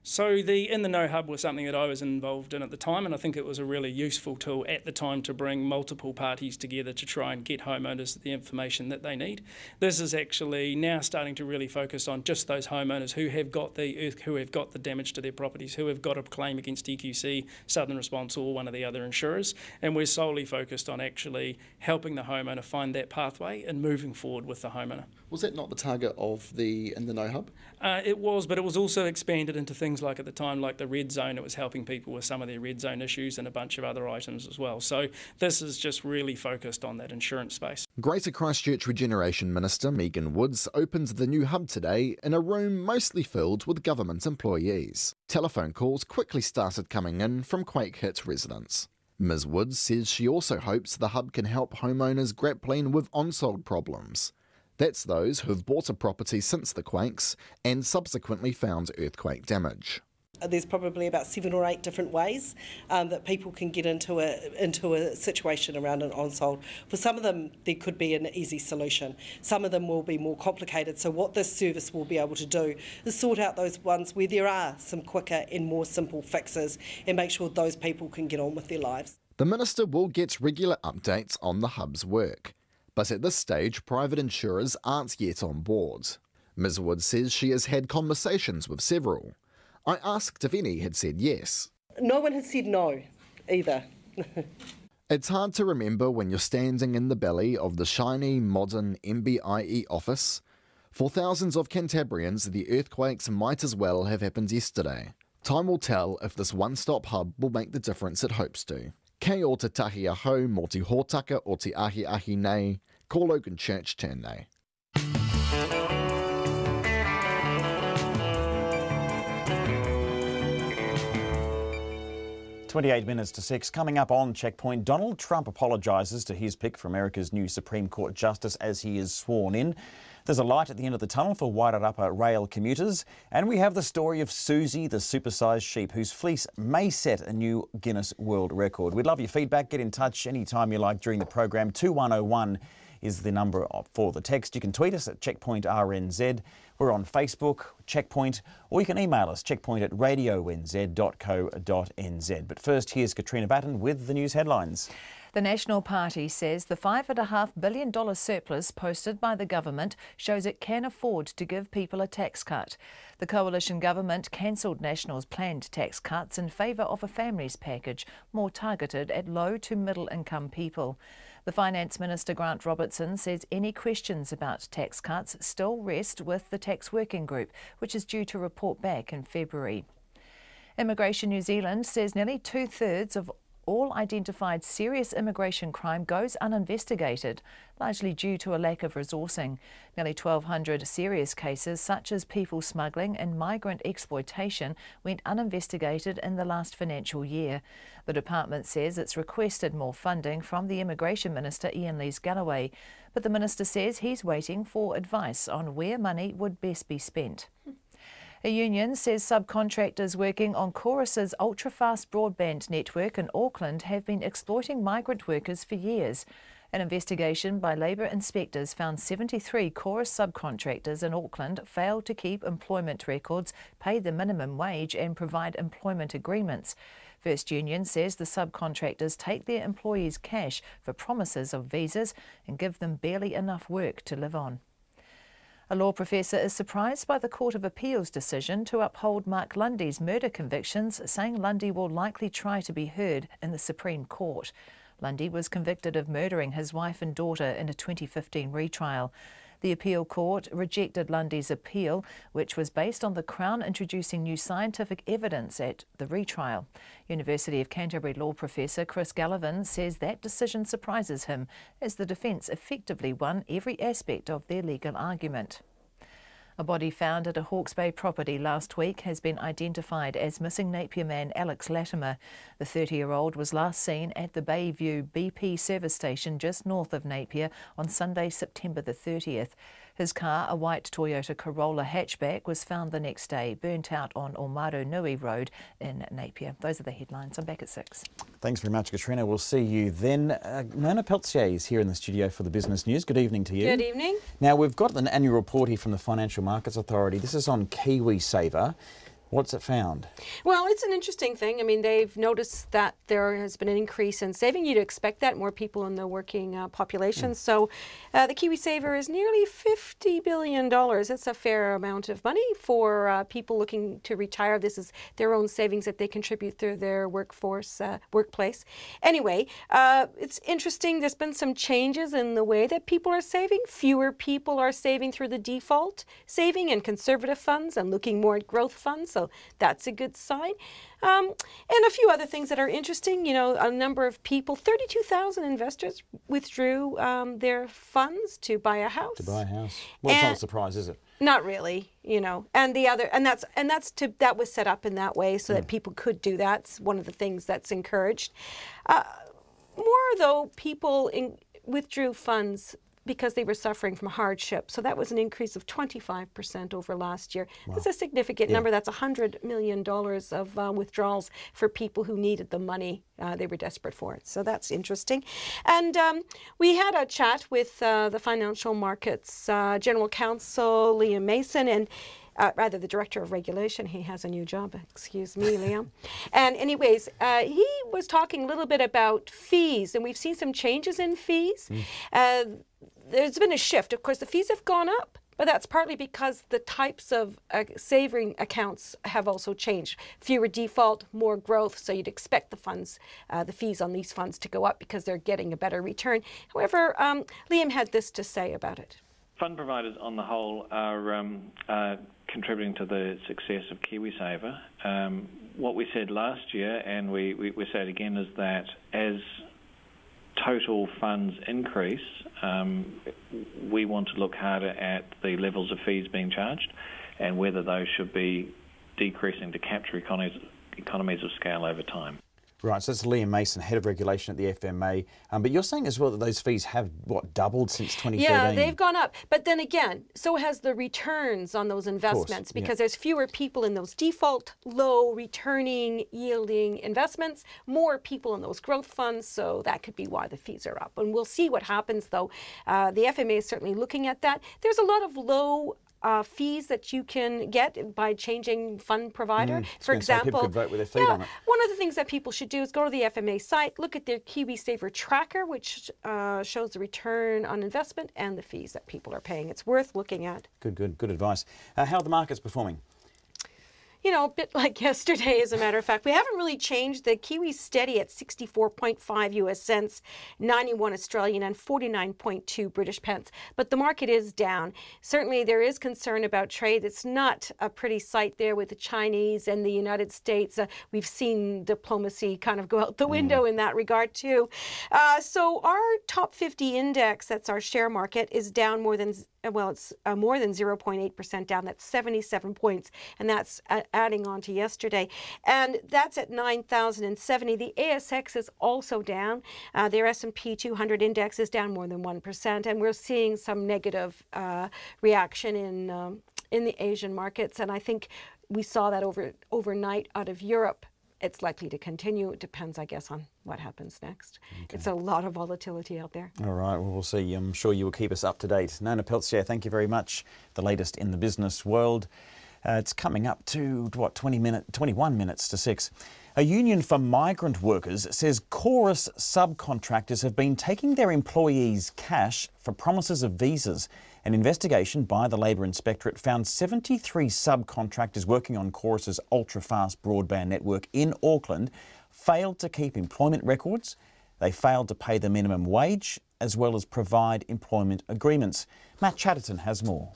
So the In the Know Hub was something that I was involved in at the time, and I think it was a really useful tool at the time to bring multiple parties together to try and get homeowners the information that they need. This is actually now starting to really focus on just those homeowners who have got the damage to their properties, who have got a claim against EQC, Southern Response, or one of the other insurers, and we're solely focused on actually helping the homeowner find that pathway and moving forward with the homeowner. Was that not the target of the In the Know Hub? It was, but it was also expanded into things like at the time, like the red zone. It was helping people with some of their red zone issues and a bunch of other items as well. So this is just really focused on that insurance space. Greater Christchurch Regeneration Minister Megan Woods opened the new hub today in a room mostly filled with government employees. Telephone calls quickly started coming in from quake-hit residents. Ms Woods says she also hopes the hub can help homeowners grappling with unsold problems. That's those who've bought a property since the quakes and subsequently found earthquake damage. There's probably about 7 or 8 different ways that people can get into a situation around an unsold. For some of them, there could be an easy solution. Some of them will be more complicated. So what this service will be able to do is sort out those ones where there are some quicker and more simple fixes and make sure those people can get on with their lives. The Minister will get regular updates on the hub's work. But at this stage, private insurers aren't yet on board. Ms Wood says she has had conversations with several. I asked if any had said yes. No one has said no, either. It's hard to remember when you're standing in the belly of the shiny, modern MBIE office. For thousands of Cantabrians, the earthquakes might as well have happened yesterday. Time will tell if this one-stop hub will make the difference it hopes to. Kei o te tahi ahau mō te hōtaka o te ahi nei, ko Logan Church tēnei. 28 minutes to 6. Coming up on Checkpoint, Donald Trump apologises to his pick for America's new Supreme Court Justice as he is sworn in. There's a light at the end of the tunnel for Wairarapa rail commuters. And we have the story of Susie, the supersized sheep, whose fleece may set a new Guinness World Record. We'd love your feedback. Get in touch anytime you like during the program. 2101 is the number for the text. You can tweet us at Checkpoint RNZ. We're on Facebook, Checkpoint, or you can email us, checkpoint@radionz.co.nz. But first, here's Katrina Batten with the news headlines. The National Party says the $5.5 billion surplus posted by the government shows it can afford to give people a tax cut. The coalition government cancelled National's planned tax cuts in favour of a families package more targeted at low to middle income people. The Finance Minister Grant Robertson says any questions about tax cuts still rest with the Tax Working Group, which is due to report back in February. Immigration New Zealand says nearly 2/3 of all identified serious immigration crime goes uninvestigated, largely due to a lack of resourcing. Nearly 1,200 serious cases, such as people smuggling and migrant exploitation, went uninvestigated in the last financial year. The department says it's requested more funding from the Immigration Minister Ian Lees-Galloway, but the Minister says he's waiting for advice on where money would best be spent. A union says subcontractors working on Chorus's ultra-fast broadband network in Auckland have been exploiting migrant workers for years. An investigation by labour inspectors found 73 Chorus subcontractors in Auckland failed to keep employment records, pay the minimum wage and provide employment agreements. First Union says the subcontractors take their employees cash for promises of visas and give them barely enough work to live on. A law professor is surprised by the Court of Appeal's decision to uphold Mark Lundy's murder convictions, saying Lundy will likely try to be heard in the Supreme Court. Lundy was convicted of murdering his wife and daughter in a 2015 retrial. The appeal court rejected Lundy's appeal, which was based on the Crown introducing new scientific evidence at the retrial. University of Canterbury law professor Chris Gallivan says that decision surprises him, as the defence effectively won every aspect of their legal argument. A body found at a Hawke's Bay property last week has been identified as missing Napier man Alex Latimer. The 30-year-old was last seen at the Bayview BP service station just north of Napier on Sunday, September the 30th. His car, a white Toyota Corolla hatchback, was found the next day, burnt out on Omaru Nui Road in Napier. Those are the headlines. I'm back at 6. Thanks very much, Katrina. We'll see you then. Nona Peltier is here in the studio for the Business News. Good evening to you. Good evening. Now, we've got an annual report here from the Financial Markets Authority. This is on KiwiSaver. What's it found? Well, it's an interesting thing. I mean, they've noticed that there has been an increase in saving. You'd expect that, more people in the working population. So the KiwiSaver is nearly $50 billion. It's a fair amount of money for people looking to retire. This is their own savings that they contribute through their workforce, workplace. Anyway, it's interesting. There's been some changes in the way that people are saving. Fewer people are saving through the default saving and conservative funds and looking more at growth funds. So that's a good sign. And a few other things that are interesting. You know, a number of people, 32,000 investors withdrew their funds to buy a house. To buy a house. Well, it's not a surprise, is it? Not really, you know. And the other, that was set up in that way so that people could do that. It's one of the things that's encouraged. More though, people withdrew funds because they were suffering from hardship. So that was an increase of 25% over last year. Wow. That's a significant number. That's $100 million of withdrawals for people who needed the money. They were desperate for it. So that's interesting. And we had a chat with the Financial Markets General Counsel, Liam Mason, and rather the Director of Regulation. He has a new job. Excuse me, Liam. And anyways, he was talking a little bit about fees, and we've seen some changes in fees. There's been a shift. Of course, the fees have gone up, but that's partly because the types of saving accounts have also changed. Fewer default, more growth, so you'd expect the funds, the fees on these funds to go up because they're getting a better return. However, Liam had this to say about it. Fund providers on the whole are contributing to the success of KiwiSaver. What we said last year, and we say it again, is that as total funds increase, we want to look harder at the levels of fees being charged and whether those should be decreasing to capture economies of scale over time. Right, so that's Liam Mason, Head of Regulation at the FMA. But you're saying as well that those fees have, doubled since 2013? Yeah, they've gone up. But then again, so has the returns on those investments because there's fewer people in those default, low returning, yielding investments, more people in those growth funds, so that could be why the fees are up. And we'll see what happens, though. The FMA is certainly looking at that. There's a lot of low fees that you can get by changing fund provider. For example, people could vote with their feet on it. One of the things that people should do is go to the FMA site, look at their KiwiSaver tracker, which shows the return on investment and the fees that people are paying. It's worth looking at. Good advice. How are the markets performing? You know, a bit like yesterday, as a matter of fact. We haven't really changed. The Kiwi's steady at 64.5 US cents, 91 Australian and 49.2 British pence. But the market is down. Certainly there is concern about trade. It's not a pretty sight there with the Chinese and the United States. We've seen diplomacy kind of go out the window in that regard too. So our top 50 index, that's our share market, is down more than it's more than 0.8% down. That's 77 points, and that's adding on to yesterday. And that's at 9,070. The ASX is also down. Their S&P 200 index is down more than 1%, and we're seeing some negative reaction in the Asian markets. And I think we saw that overnight out of Europe. It's likely to continue. It depends, I guess, on what happens next. Okay. It's a lot of volatility out there. All right, well, we'll see. I'm sure you will keep us up to date. Nona Peltier, thank you very much. The latest in the business world. It's coming up to, 21 minutes to 6. A union for migrant workers says Chorus subcontractors have been taking their employees' cash for promises of visas. An investigation by the Labour Inspectorate found 73 subcontractors working on Chorus's ultra-fast broadband network in Auckland failed to keep employment records. They failed to pay the minimum wage as well as provide employment agreements. Matt Chatterton has more.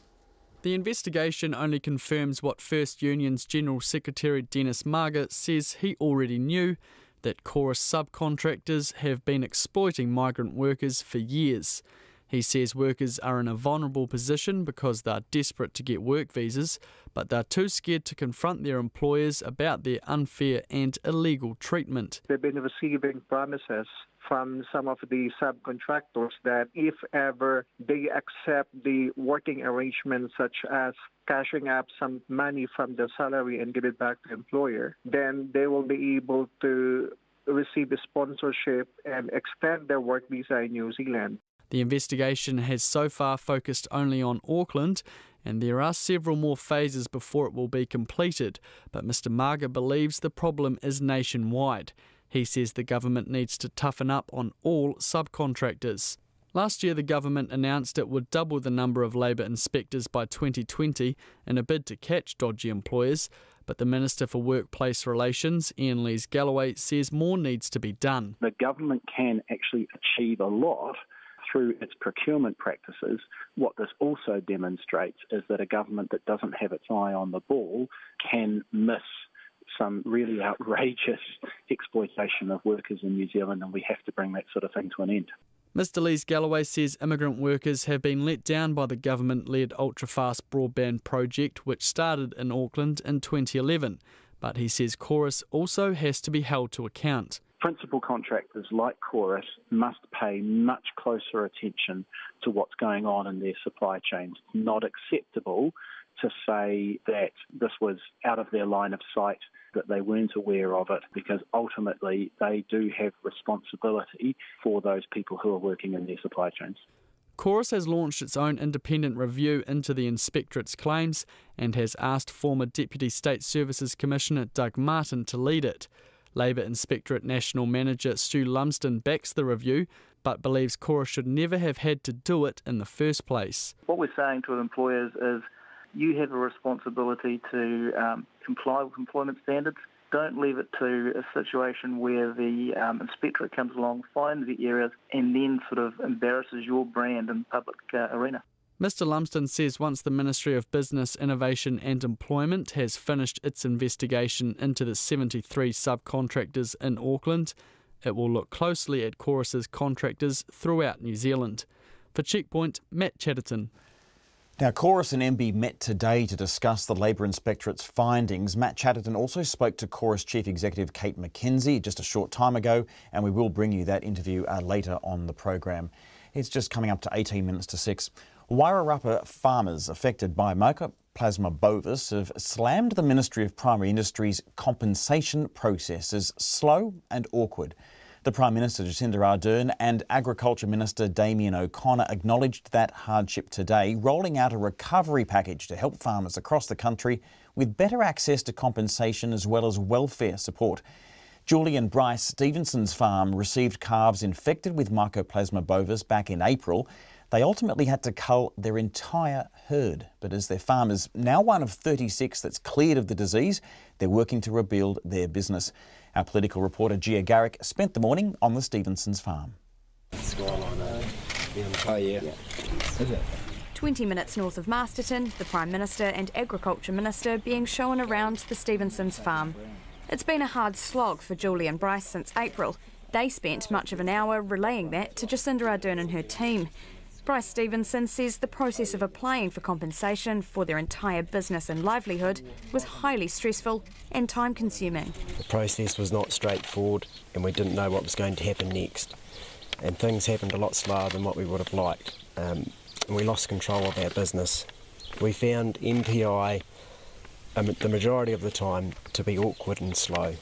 The investigation only confirms what First Union's General Secretary Dennis Marga says he already knew, that Chorus subcontractors have been exploiting migrant workers for years. He says workers are in a vulnerable position because they're desperate to get work visas, but they're too scared to confront their employers about their unfair and illegal treatment. They've been receiving promises from some of the subcontractors that if ever they accept the working arrangements such as cashing up some money from the salary and give it back to the employer, then they will be able to receive the sponsorship and extend their work visa in New Zealand. The investigation has so far focused only on Auckland, and there are several more phases before it will be completed, but Mr Marga believes the problem is nationwide. He says the government needs to toughen up on all subcontractors. Last year the government announced it would double the number of labour inspectors by 2020 in a bid to catch dodgy employers, but the Minister for Workplace Relations, Ian Lees-Galloway, says more needs to be done. The government can actually achieve a lot through its procurement practices. What this also demonstrates is that a government that doesn't have its eye on the ball can miss some really outrageous exploitation of workers in New Zealand, and we have to bring that sort of thing to an end. Mr Lees-Galloway says immigrant workers have been let down by the government-led ultra-fast broadband project which started in Auckland in 2011, but he says Chorus also has to be held to account. Principal contractors like Chorus must pay much closer attention to what's going on in their supply chains. It's not acceptable to say that this was out of their line of sight, that they weren't aware of it, because ultimately they do have responsibility for those people who are working in their supply chains. Chorus has launched its own independent review into the inspectorate's claims and has asked former Deputy State Services Commissioner Doug Martin to lead it. Labour Inspectorate National Manager Stu Lumsden backs the review, but believes Chorus should never have had to do it in the first place. What we're saying to employers is you have a responsibility to comply with employment standards. Don't leave it to a situation where the inspectorate comes along, finds the errors, and then sort of embarrasses your brand in the public arena. Mr Lumsden says once the Ministry of Business, Innovation and Employment has finished its investigation into the 73 subcontractors in Auckland, it will look closely at Chorus's contractors throughout New Zealand. For Checkpoint, Matt Chatterton. Now, Chorus and MB met today to discuss the Labour Inspectorate's findings. Matt Chatterton also spoke to Chorus Chief Executive Kate McKenzie just a short time ago, and we will bring you that interview later on the program. It's just coming up to 18 minutes to 6. Wairarapa farmers affected by Mycoplasma bovis have slammed the Ministry of Primary Industries' compensation process as slow and awkward. The Prime Minister Jacinda Ardern and Agriculture Minister Damien O'Connor acknowledged that hardship today, rolling out a recovery package to help farmers across the country with better access to compensation as well as welfare support. Julie and Bryce Stevenson's farm received calves infected with Mycoplasma bovis back in April. They ultimately had to cull their entire herd, but as their farm is now one of 36 that's cleared of the disease, they're working to rebuild their business. Our political reporter Gia Garrick spent the morning on the Stevensons farm. 20 minutes north of Masterton, the Prime Minister and Agriculture Minister being shown around the Stevensons farm. It's been a hard slog for Julie and Bryce since April. They spent much of an hour relaying that to Jacinda Ardern and her team. Bryce Stevenson says the process of applying for compensation for their entire business and livelihood was highly stressful and time-consuming. The process was not straightforward and we didn't know what was going to happen next. And things happened a lot slower than what we would have liked. And we lost control of our business. We found MPI the majority of the time to be awkward and slow,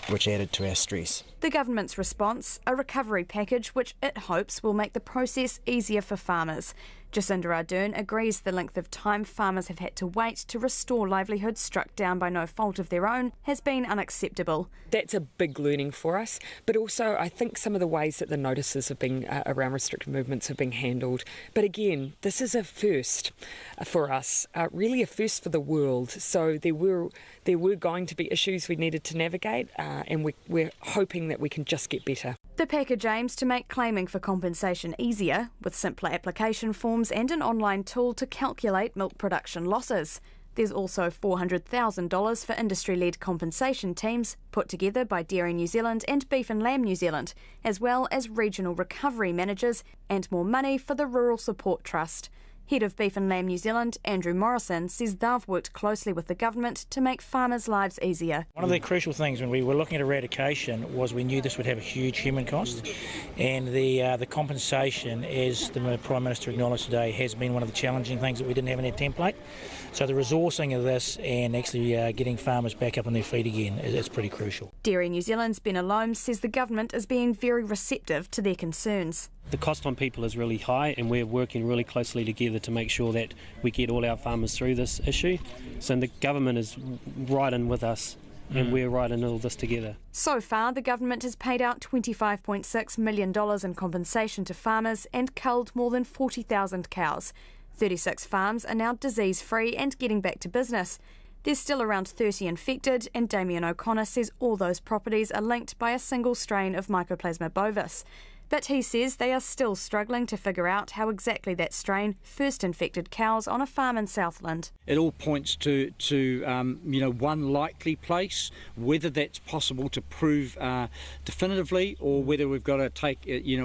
which added to our stress. The government's response, a recovery package which it hopes will make the process easier for farmers. Jacinda Ardern agrees the length of time farmers have had to wait to restore livelihoods struck down by no fault of their own has been unacceptable. That's a big learning for us, but also I think some of the ways that the notices have been around restricted movements have been handled. But again, this is a first for us, really a first for the world. So there were going to be issues we needed to navigate, and we're hoping that we can just get better. The package aims to make claiming for compensation easier, with simpler application forms and an online tool to calculate milk production losses. There's also $400,000 for industry-led compensation teams put together by Dairy New Zealand and Beef and Lamb New Zealand, as well as regional recovery managers and more money for the Rural Support Trust. Head of Beef and Lamb New Zealand, Andrew Morrison, says they've worked closely with the government to make farmers' lives easier. One of the crucial things when we were looking at eradication was we knew this would have a huge human cost, and the compensation, as the Prime Minister acknowledged today, has been one of the challenging things that we didn't have in our template. So the resourcing of this and actually getting farmers back up on their feet again is pretty crucial. Dairy New Zealand's Ben Alome says the government is being very receptive to their concerns. The cost on people is really high, and we're working really closely together to make sure that we get all our farmers through this issue. So the government is right in with us, and we're right in all this together. So far, the government has paid out $25.6 million in compensation to farmers and culled more than 40,000 cows. 36 farms are now disease-free and getting back to business. There's still around 30 infected, and Damien O'Connor says all those properties are linked by a single strain of Mycoplasma bovis. But he says they are still struggling to figure out how exactly that strain first infected cows on a farm in Southland. It all points to one likely place. Whether that's possible to prove definitively, or whether we've got to take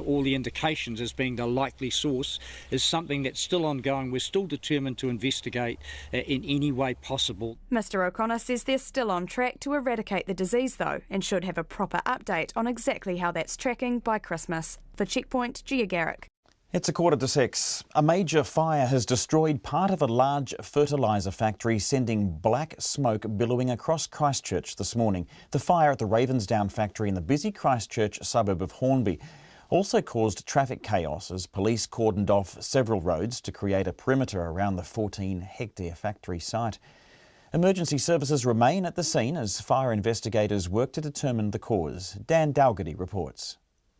all the indications as being the likely source, is something that's still ongoing. We're still determined to investigate in any way possible. Mr O'Connor says they're still on track to eradicate the disease though, and should have a proper update on exactly how that's tracking by Christmas. For Checkpoint, Gia Garrick. It's 5:45. A major fire has destroyed part of a large fertiliser factory, sending black smoke billowing across Christchurch this morning. The fire at the Ravensdown factory in the busy Christchurch suburb of Hornby also caused traffic chaos as police cordoned off several roads to create a perimeter around the 14-hectare factory site. Emergency services remain at the scene as fire investigators work to determine the cause. Dan Dalgety reports.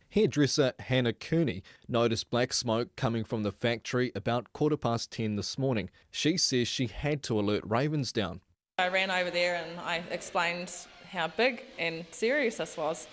Hairdresser Hannah Cooney noticed black smoke coming from the factory about 10:15 this morning. She says she had to alert Ravensdown. I ran over there and I explained how big and serious this was.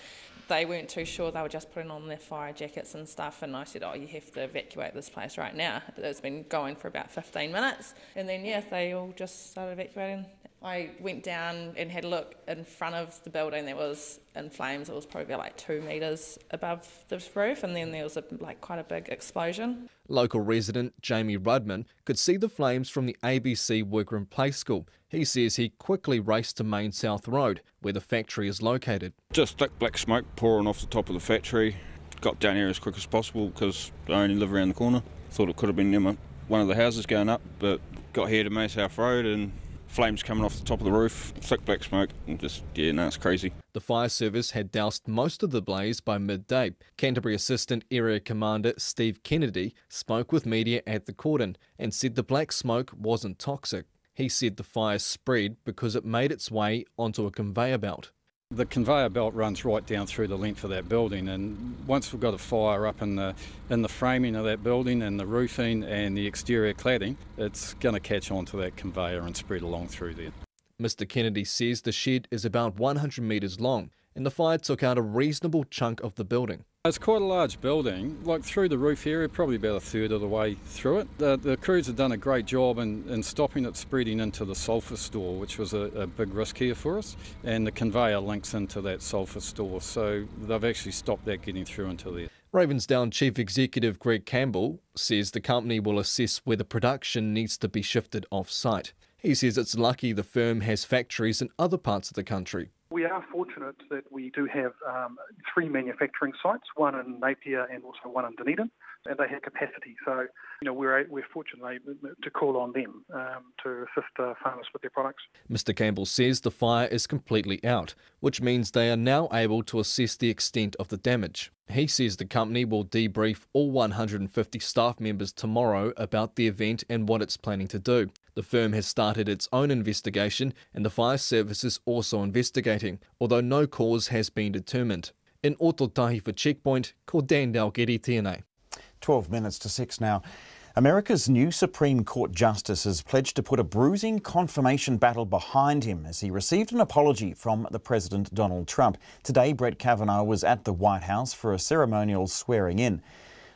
They weren't too sure, they were just putting on their fire jackets and stuff, and I said, you have to evacuate this place right now. It's been going for about 15 minutes, and then they all just started evacuating. I went down and had a look in front of the building that was in flames. It was probably like 2 metres above the roof, and then there was quite a big explosion. Local resident Jamie Rudman could see the flames from the ABC Wigram Play School. He says he quickly raced to Main South Road, where the factory is located. Just thick black smoke pouring off the top of the factory. Got down here as quick as possible because I only live around the corner. Thought it could have been near one of the houses going up, but got here to Main South Road and flames coming off the top of the roof, thick black smoke, and it's crazy. The fire service had doused most of the blaze by midday. Canterbury Assistant Area Commander Steve Kennedy spoke with media at the cordon and said the black smoke wasn't toxic. He said the fire spread because it made its way onto a conveyor belt. The conveyor belt runs right down through the length of that building, and once we've got a fire up in the framing of that building and the roofing and the exterior cladding, it's going to catch onto that conveyor and spread along through there. Mr Kennedy says the shed is about 100 metres long and the fire took out a reasonable chunk of the building. It's quite a large building, like through the roof area, probably about a third of the way through it. The crews have done a great job in stopping it spreading into the sulphur store, which was a big risk here for us, and the conveyor links into that sulphur store, so they've actually stopped that getting through into there. Ravensdown Chief Executive Greg Campbell says the company will assess whether production needs to be shifted off-site. He says it's lucky the firm has factories in other parts of the country. We are fortunate that we do have 3 manufacturing sites, one in Napier and also one in Dunedin, and they have capacity. So, we're fortunate to call on them to assist farmers with their products. Mr Campbell says the fire is completely out, which means they are now able to assess the extent of the damage. He says the company will debrief all 150 staff members tomorrow about the event and what it's planning to do. The firm has started its own investigation and the fire service is also investigating, although no cause has been determined. In Ototahi for Checkpoint, called Dan Dalgety TNA. 12 minutes to 6 now. America's new Supreme Court Justice has pledged to put a bruising confirmation battle behind him as he received an apology from the President Donald Trump. Today, Brett Kavanaugh was at the White House for a ceremonial swearing in.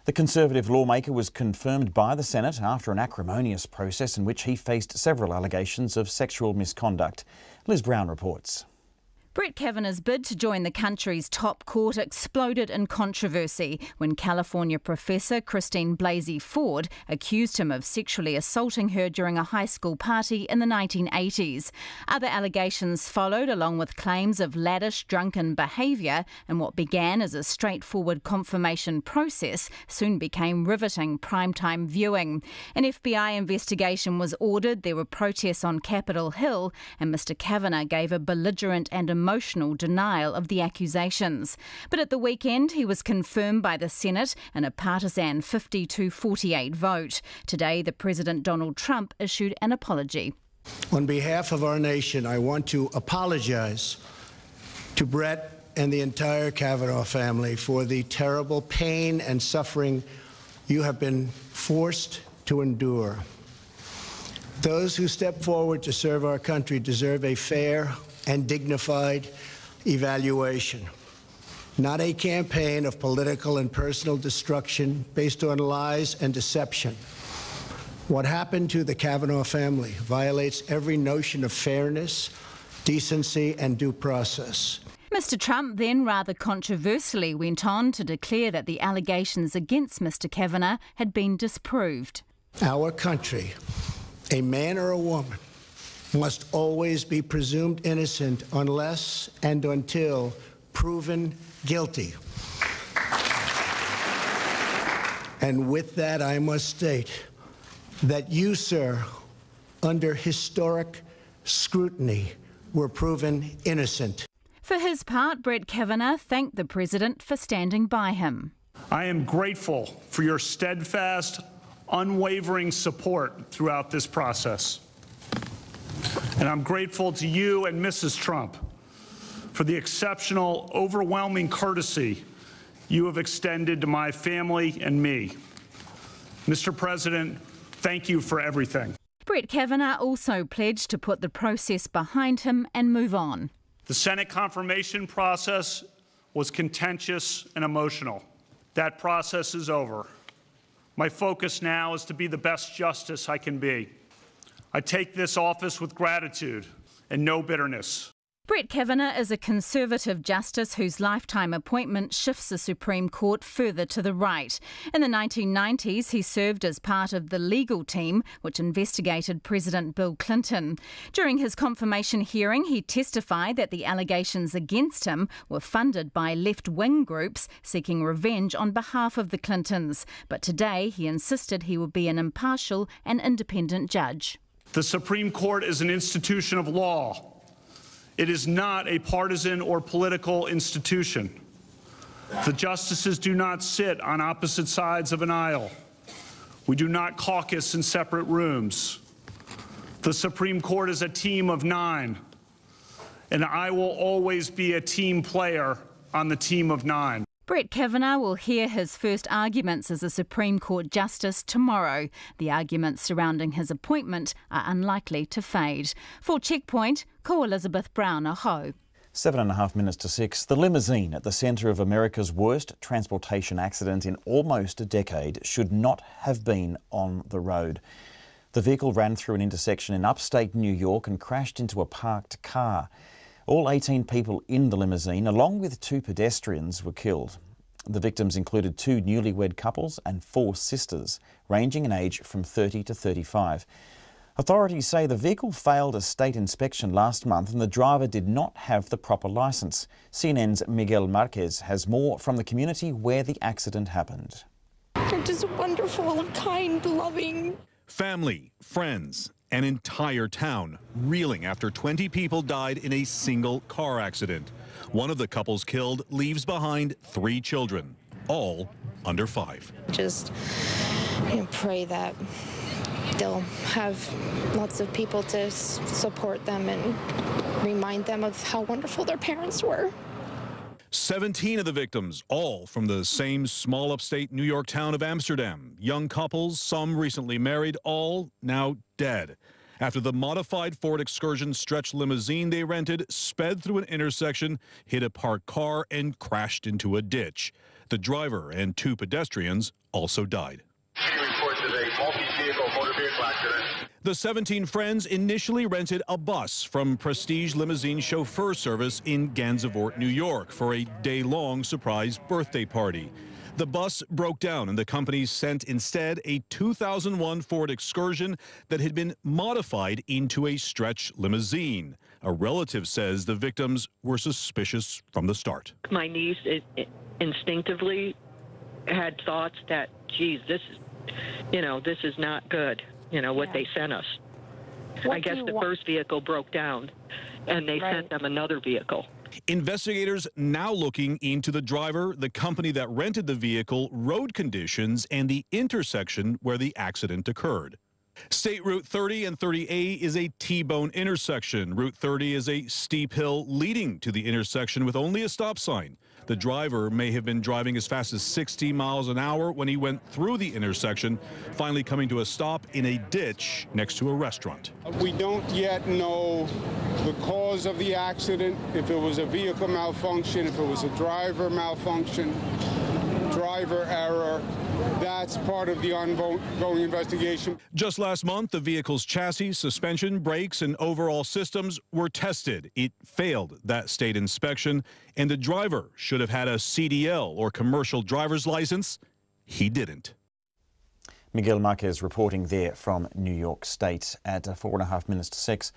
The Conservative lawmaker was confirmed by the Senate after an acrimonious process in which he faced several allegations of sexual misconduct. Liz Brown reports. Brett Kavanaugh's bid to join the country's top court exploded in controversy when California professor Christine Blasey Ford accused him of sexually assaulting her during a high school party in the 1980s. Other allegations followed, along with claims of laddish drunken behaviour, and what began as a straightforward confirmation process soon became riveting primetime viewing. An FBI investigation was ordered, there were protests on Capitol Hill, and Mr Kavanaugh gave a belligerent and emotional denial of the accusations. But at the weekend, he was confirmed by the Senate in a partisan 50-48 vote. Today, the President Donald Trump issued an apology. On behalf of our nation, I want to apologize to Brett and the entire Kavanaugh family for the terrible pain and suffering you have been forced to endure. Those who step forward to serve our country deserve a fair and dignified evaluation, not a campaign of political and personal destruction based on lies and deception. What happened to the Kavanaugh family violates every notion of fairness, decency, and due process. Mr Trump then rather controversially went on to declare that the allegations against Mr Kavanaugh had been disproved. Our country, a man or a woman, must always be presumed innocent unless and until proven guilty. And with that, I must state that you, sir, under historic scrutiny, were proven innocent. For his part, Brett Kavanaugh thanked the President for standing by him. I am grateful for your steadfast, unwavering support throughout this process. And I'm grateful to you and Mrs. Trump for the exceptional, overwhelming courtesy you have extended to my family and me. Mr. President, thank you for everything. Brett Kavanaugh also pledged to put the process behind him and move on. The Senate confirmation process was contentious and emotional. That process is over. My focus now is to be the best justice I can be. I take this office with gratitude and no bitterness. Brett Kavanaugh is a Conservative justice whose lifetime appointment shifts the Supreme Court further to the right. In the 1990s, he served as part of the legal team which investigated President Bill Clinton. During his confirmation hearing, he testified that the allegations against him were funded by left-wing groups seeking revenge on behalf of the Clintons. But today, he insisted he would be an impartial and independent judge. The Supreme Court is an institution of law. It is not a partisan or political institution. The justices do not sit on opposite sides of an aisle. We do not caucus in separate rooms. The Supreme Court is a team of 9, and I will always be a team player on the team of 9. Brett Kavanaugh will hear his first arguments as a Supreme Court justice tomorrow. The arguments surrounding his appointment are unlikely to fade. For Checkpoint, ko Elizabeth Brown, aho. 7.5 minutes to 6. The limousine at the centre of America's worst transportation accident in almost a decade should not have been on the road. The vehicle ran through an intersection in upstate New York and crashed into a parked car. All 18 people in the limousine, along with 2 pedestrians, were killed. The victims included 2 newlywed couples and 4 sisters, ranging in age from 30 to 35. Authorities say the vehicle failed a state inspection last month and the driver did not have the proper licence. CNN's Miguel Marquez has more from the community where the accident happened. They're just wonderful, kind, loving. Family, friends, an entire town reeling after 20 people died in a single car accident. One of the couples killed leaves behind 3 children, all under 5. Just pray that they'll have lots of people to support them and remind them of how wonderful their parents were. 17 of the victims, all from the same small upstate New York town of Amsterdam. Young couples, some recently married, all now dead. After the modified Ford Excursion stretch limousine they rented sped through an intersection, hit a parked car, and crashed into a ditch. The driver and 2 pedestrians also died. The 17 friends initially rented a bus from Prestige Limousine Chauffeur Service in Gansevoort, New York, for a day-long surprise birthday party. The bus broke down and the company sent instead a 2001 Ford Excursion that had been modified into a stretch limousine. A relative says the victims were suspicious from the start. My niece instinctively had thoughts that, geez, this is not good, what they sent us. I guess the first vehicle broke down and they sent them another vehicle. Investigators now looking into the driver, the company that rented the vehicle, road conditions, and the intersection where the accident occurred. State Route 30 and 30A is a T-bone intersection. Route 30 is a steep hill leading to the intersection with only a stop sign. The driver may have been driving as fast as 60 miles an hour when he went through the intersection, finally coming to a stop in a ditch next to a restaurant. We don't yet know the cause of the accident, if it was a vehicle malfunction, if it was a driver malfunction, driver error. That's part of the ongoing investigation. Just last month, the vehicle's chassis, suspension, brakes, and overall systems were tested. It failed that state inspection, and the driver should have had a CDL or commercial driver's license. He didn't. Miguel Marquez reporting there from New York State at 4.5 minutes to 6.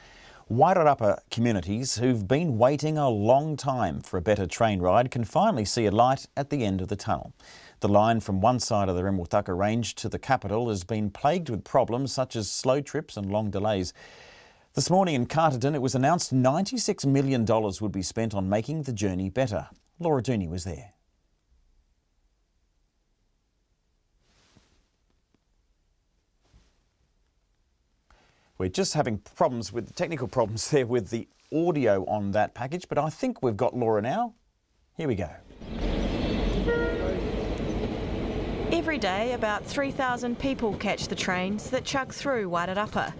Wairarapa communities who've been waiting a long time for a better train ride can finally see a light at the end of the tunnel. The line from one side of the Remutaka Range to the capital has been plagued with problems such as slow trips and long delays. This morning in Carterton, it was announced $96 million would be spent on making the journey better. Laura Dooney was there. We're just having technical problems there with the audio on that package, but I think we've got Laura now. Here we go. Every day, about 3,000 people catch the trains that chug through Wairarapa.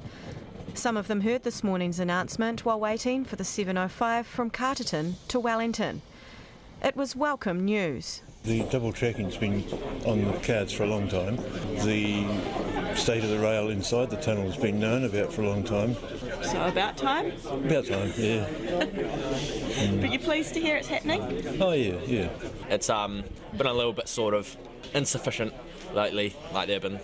Some of them heard this morning's announcement while waiting for the 7.05 from Carterton to Wellington. It was welcome news. The double tracking's been on the cards for a long time. The state of the rail inside the tunnel has been known about for a long time. So about time? About time, yeah. But you're pleased to hear it's happening? Oh yeah. It's been a little bit sort of insufficient lately. Like there have been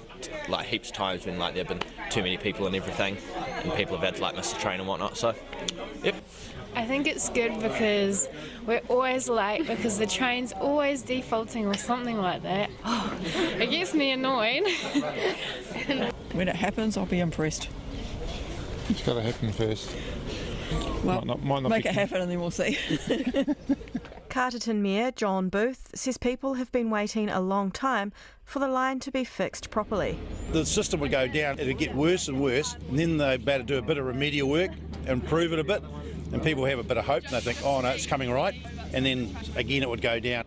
heaps of times when there have been too many people and everything, and people have had to miss the train and whatnot. So, yep. I think it's good because we're always late because the train's always defaulting or something like that. Oh, it gets me annoyed. When it happens, I'll be impressed. It's got to happen first. Well, might not make it happen and then we'll see. Carterton Mayor John Booth says people have been waiting a long time for the line to be fixed properly. The system would go down, it would get worse and worse, and then they better do a bit of remedial work, improve it a bit, and people have a bit of hope and they think, oh no, it's coming right, and then again it would go down.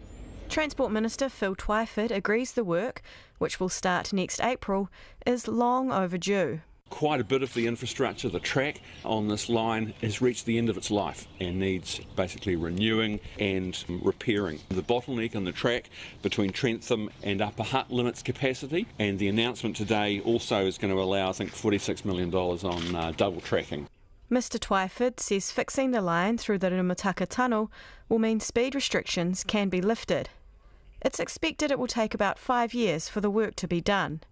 Transport Minister Phil Twyford agrees the work, which will start next April, is long overdue. Quite a bit of the infrastructure, the track on this line has reached the end of its life and needs basically renewing and repairing. The bottleneck on the track between Trentham and Upper Hutt limits capacity, and the announcement today also is going to allow, I think, $46 million on double tracking. Mr Twyford says fixing the line through the Remutaka Tunnel will mean speed restrictions can be lifted. It's expected it will take about 5 years for the work to be done.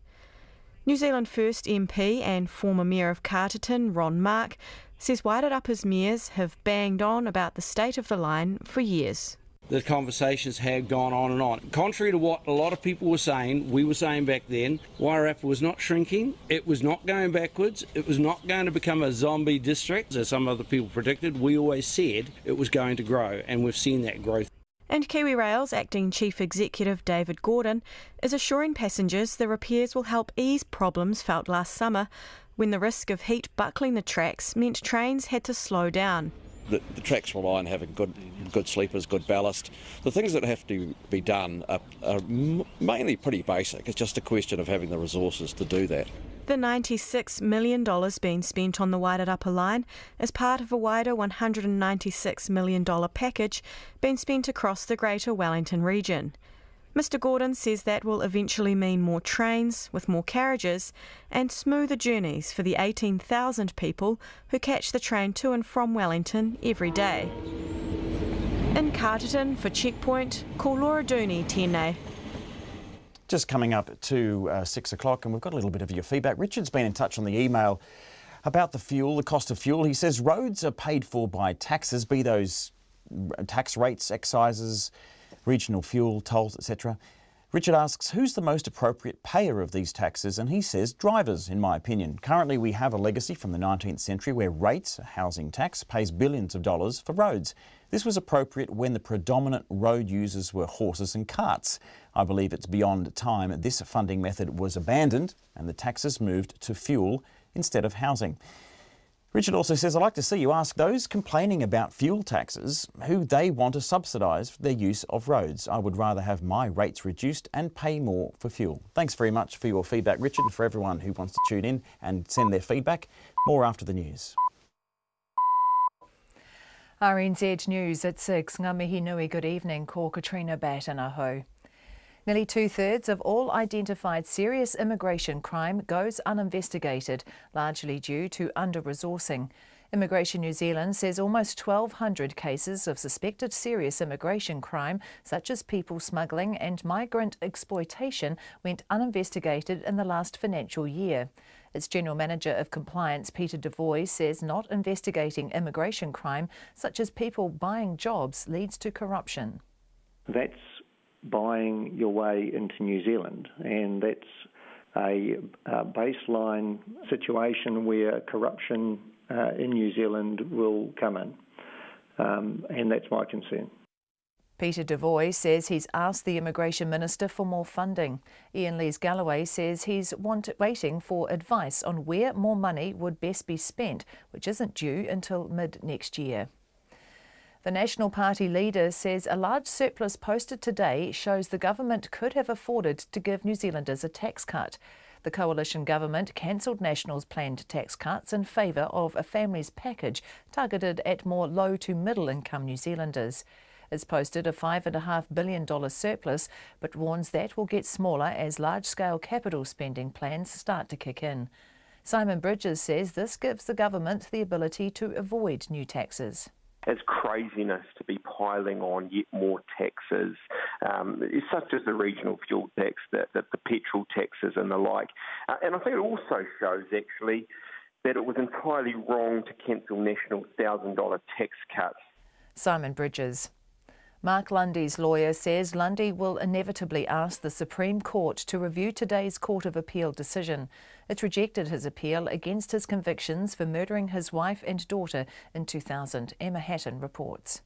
New Zealand First MP and former Mayor of Carterton, Ron Mark, says Wairarapa's mayors have banged on about the state of the line for years. The conversations have gone on and on. Contrary to what a lot of people were saying, we were saying back then, Wairarapa was not shrinking, it was not going backwards, it was not going to become a zombie district, as some other people predicted. We always said it was going to grow, and we've seen that growth. And Kiwi Rail's acting chief executive David Gordon is assuring passengers the repairs will help ease problems felt last summer when the risk of heat buckling the tracks meant trains had to slow down. The tracks rely on having good sleepers, good ballast. The things that have to be done are mainly pretty basic. It's just a question of having the resources to do that. The $96 million being spent on the Wairarapa line is part of a wider $196 million package being spent across the Greater Wellington region. Mr Gordon says that will eventually mean more trains with more carriages and smoother journeys for the 18,000 people who catch the train to and from Wellington every day. In Carterton for Checkpoint, ko Laura Dooney tēnei. Just coming up to 6 o'clock, and we've got a little bit of your feedback. Richard's been in touch on the email about the fuel, the cost of fuel. He says roads are paid for by taxes, be those tax rates, excises, regional fuel, tolls, etc. Richard asks, who's the most appropriate payer of these taxes? And he says, drivers, in my opinion. Currently, we have a legacy from the 19th century where rates, a housing tax, pays billions of dollars for roads. This was appropriate when the predominant road users were horses and carts. I believe it's beyond time this funding method was abandoned and the taxes moved to fuel instead of housing. Richard also says, I'd like to see you ask those complaining about fuel taxes who they want to subsidise their use of roads. I would rather have my rates reduced and pay more for fuel. Thanks very much for your feedback, Richard, and for everyone who wants to tune in and send their feedback. More after the news. RNZ News at 6. Ngā mihi nui, good evening. Ko Katrina Batten aho. Nearly 2/3 of all identified serious immigration crime goes uninvestigated, largely due to under-resourcing. Immigration New Zealand says almost 1,200 cases of suspected serious immigration crime, such as people smuggling and migrant exploitation, went uninvestigated in the last financial year. Its General Manager of Compliance, Peter Devoy, says not investigating immigration crime, such as people buying jobs, leads to corruption. That's buying your way into New Zealand, and that's a baseline situation where corruption in New Zealand will come in, and that's my concern. Peter Devoy says he's asked the Immigration Minister for more funding. Ian Lees-Galloway says he's waiting for advice on where more money would best be spent, which isn't due until mid-next year. The National Party leader says a large surplus posted today shows the government could have afforded to give New Zealanders a tax cut. The coalition government cancelled National's planned tax cuts in favour of a family's package targeted at more low to middle income New Zealanders. It's posted a $5.5 billion surplus, but warns that will get smaller as large-scale capital spending plans start to kick in. Simon Bridges says this gives the government the ability to avoid new taxes. It's craziness to be piling on yet more taxes, such as the regional fuel tax, the petrol taxes and the like. And I think it also shows, actually, that it was entirely wrong to cancel National's $1,000 tax cuts. Simon Bridges. Mark Lundy's lawyer says Lundy will inevitably ask the Supreme Court to review today's Court of Appeal decision. It's rejected his appeal against his convictions for murdering his wife and daughter in 2000. Emma Hatton reports.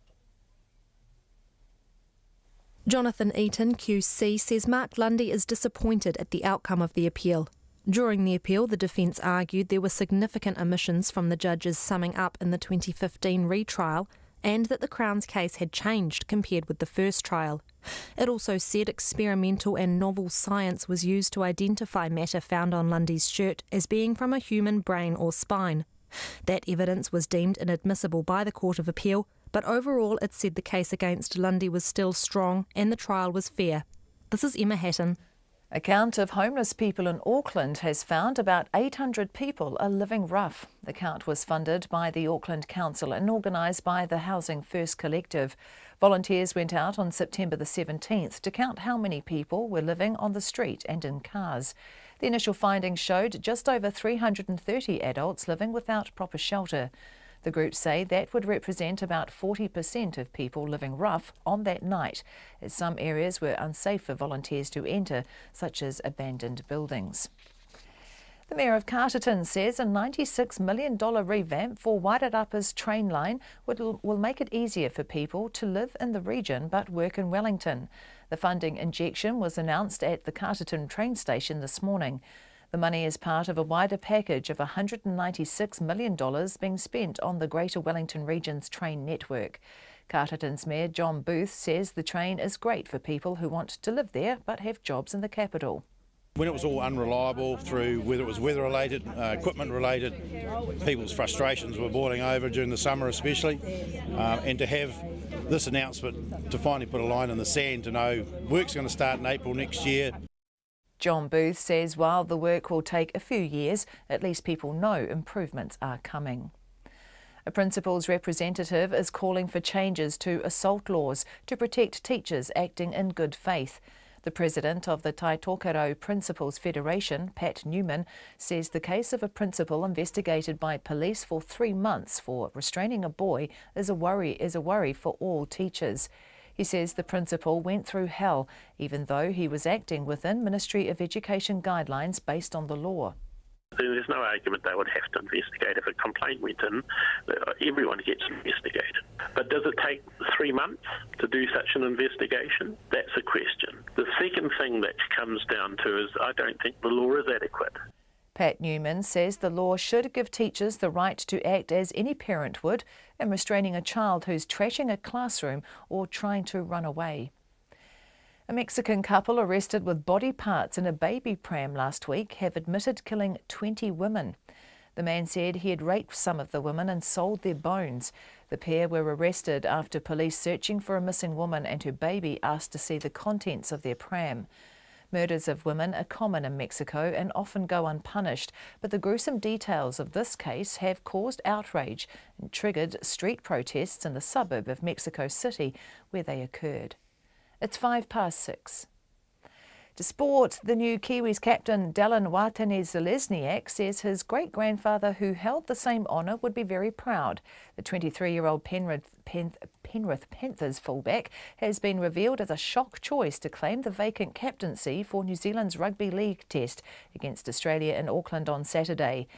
Jonathan Eaton, QC, says Mark Lundy is disappointed at the outcome of the appeal. During the appeal, the defence argued there were significant omissions from the judges summing up in the 2015 retrial, and that the Crown's case had changed compared with the first trial. It also said experimental and novel science was used to identify matter found on Lundy's shirt as being from a human brain or spine. That evidence was deemed inadmissible by the Court of Appeal, but overall it said the case against Lundy was still strong and the trial was fair. This is Emma Hatton. A count of homeless people in Auckland has found about 800 people are living rough. The count was funded by the Auckland Council and organised by the Housing First Collective. Volunteers went out on September the 17th to count how many people were living on the street and in cars. The initial findings showed just over 330 adults living without proper shelter. The groups say that would represent about 40% of people living rough on that night, as some areas were unsafe for volunteers to enter, such as abandoned buildings. The Mayor of Carterton says a $96 million revamp for Wairarapa's train line will make it easier for people to live in the region but work in Wellington. The funding injection was announced at the Carterton train station this morning. The money is part of a wider package of $196 million being spent on the Greater Wellington Region's train network. Carterton's Mayor John Booth says the train is great for people who want to live there but have jobs in the capital. When it was all unreliable through whether it was weather related, equipment related, people's frustrations were boiling over during the summer especially, and to have this announcement to finally put a line in the sand to know work's going to start in April next year. John Booth says while the work will take a few years, at least people know improvements are coming. A principal's representative is calling for changes to assault laws to protect teachers acting in good faith. The president of the Taitokaro Principals Federation, Pat Newman, says the case of a principal investigated by police for 3 months for restraining a boy is a worry for all teachers. He says the principal went through hell, even though he was acting within Ministry of Education guidelines based on the law. There's no argument they would have to investigate. If a complaint went in, everyone gets investigated. But does it take 3 months to do such an investigation? That's a question. The second thing that comes down to is I don't think the law is adequate. Pat Newman says the law should give teachers the right to act as any parent would in restraining a child who's trashing a classroom or trying to run away. A Mexican couple arrested with body parts in a baby pram last week have admitted killing 20 women. The man said he had raped some of the women and sold their bones. The pair were arrested after police searching for a missing woman and her baby asked to see the contents of their pram. Murders of women are common in Mexico and often go unpunished, but the gruesome details of this case have caused outrage and triggered street protests in the suburb of Mexico City where they occurred. It's 6:05. To sport, the new Kiwis captain Dylan Watene-Zelezniak says his great-grandfather who held the same honour would be very proud. The 23-year-old Penrith Panthers fullback has been revealed as a shock choice to claim the vacant captaincy for New Zealand's Rugby League test against Australia in Auckland on Saturday.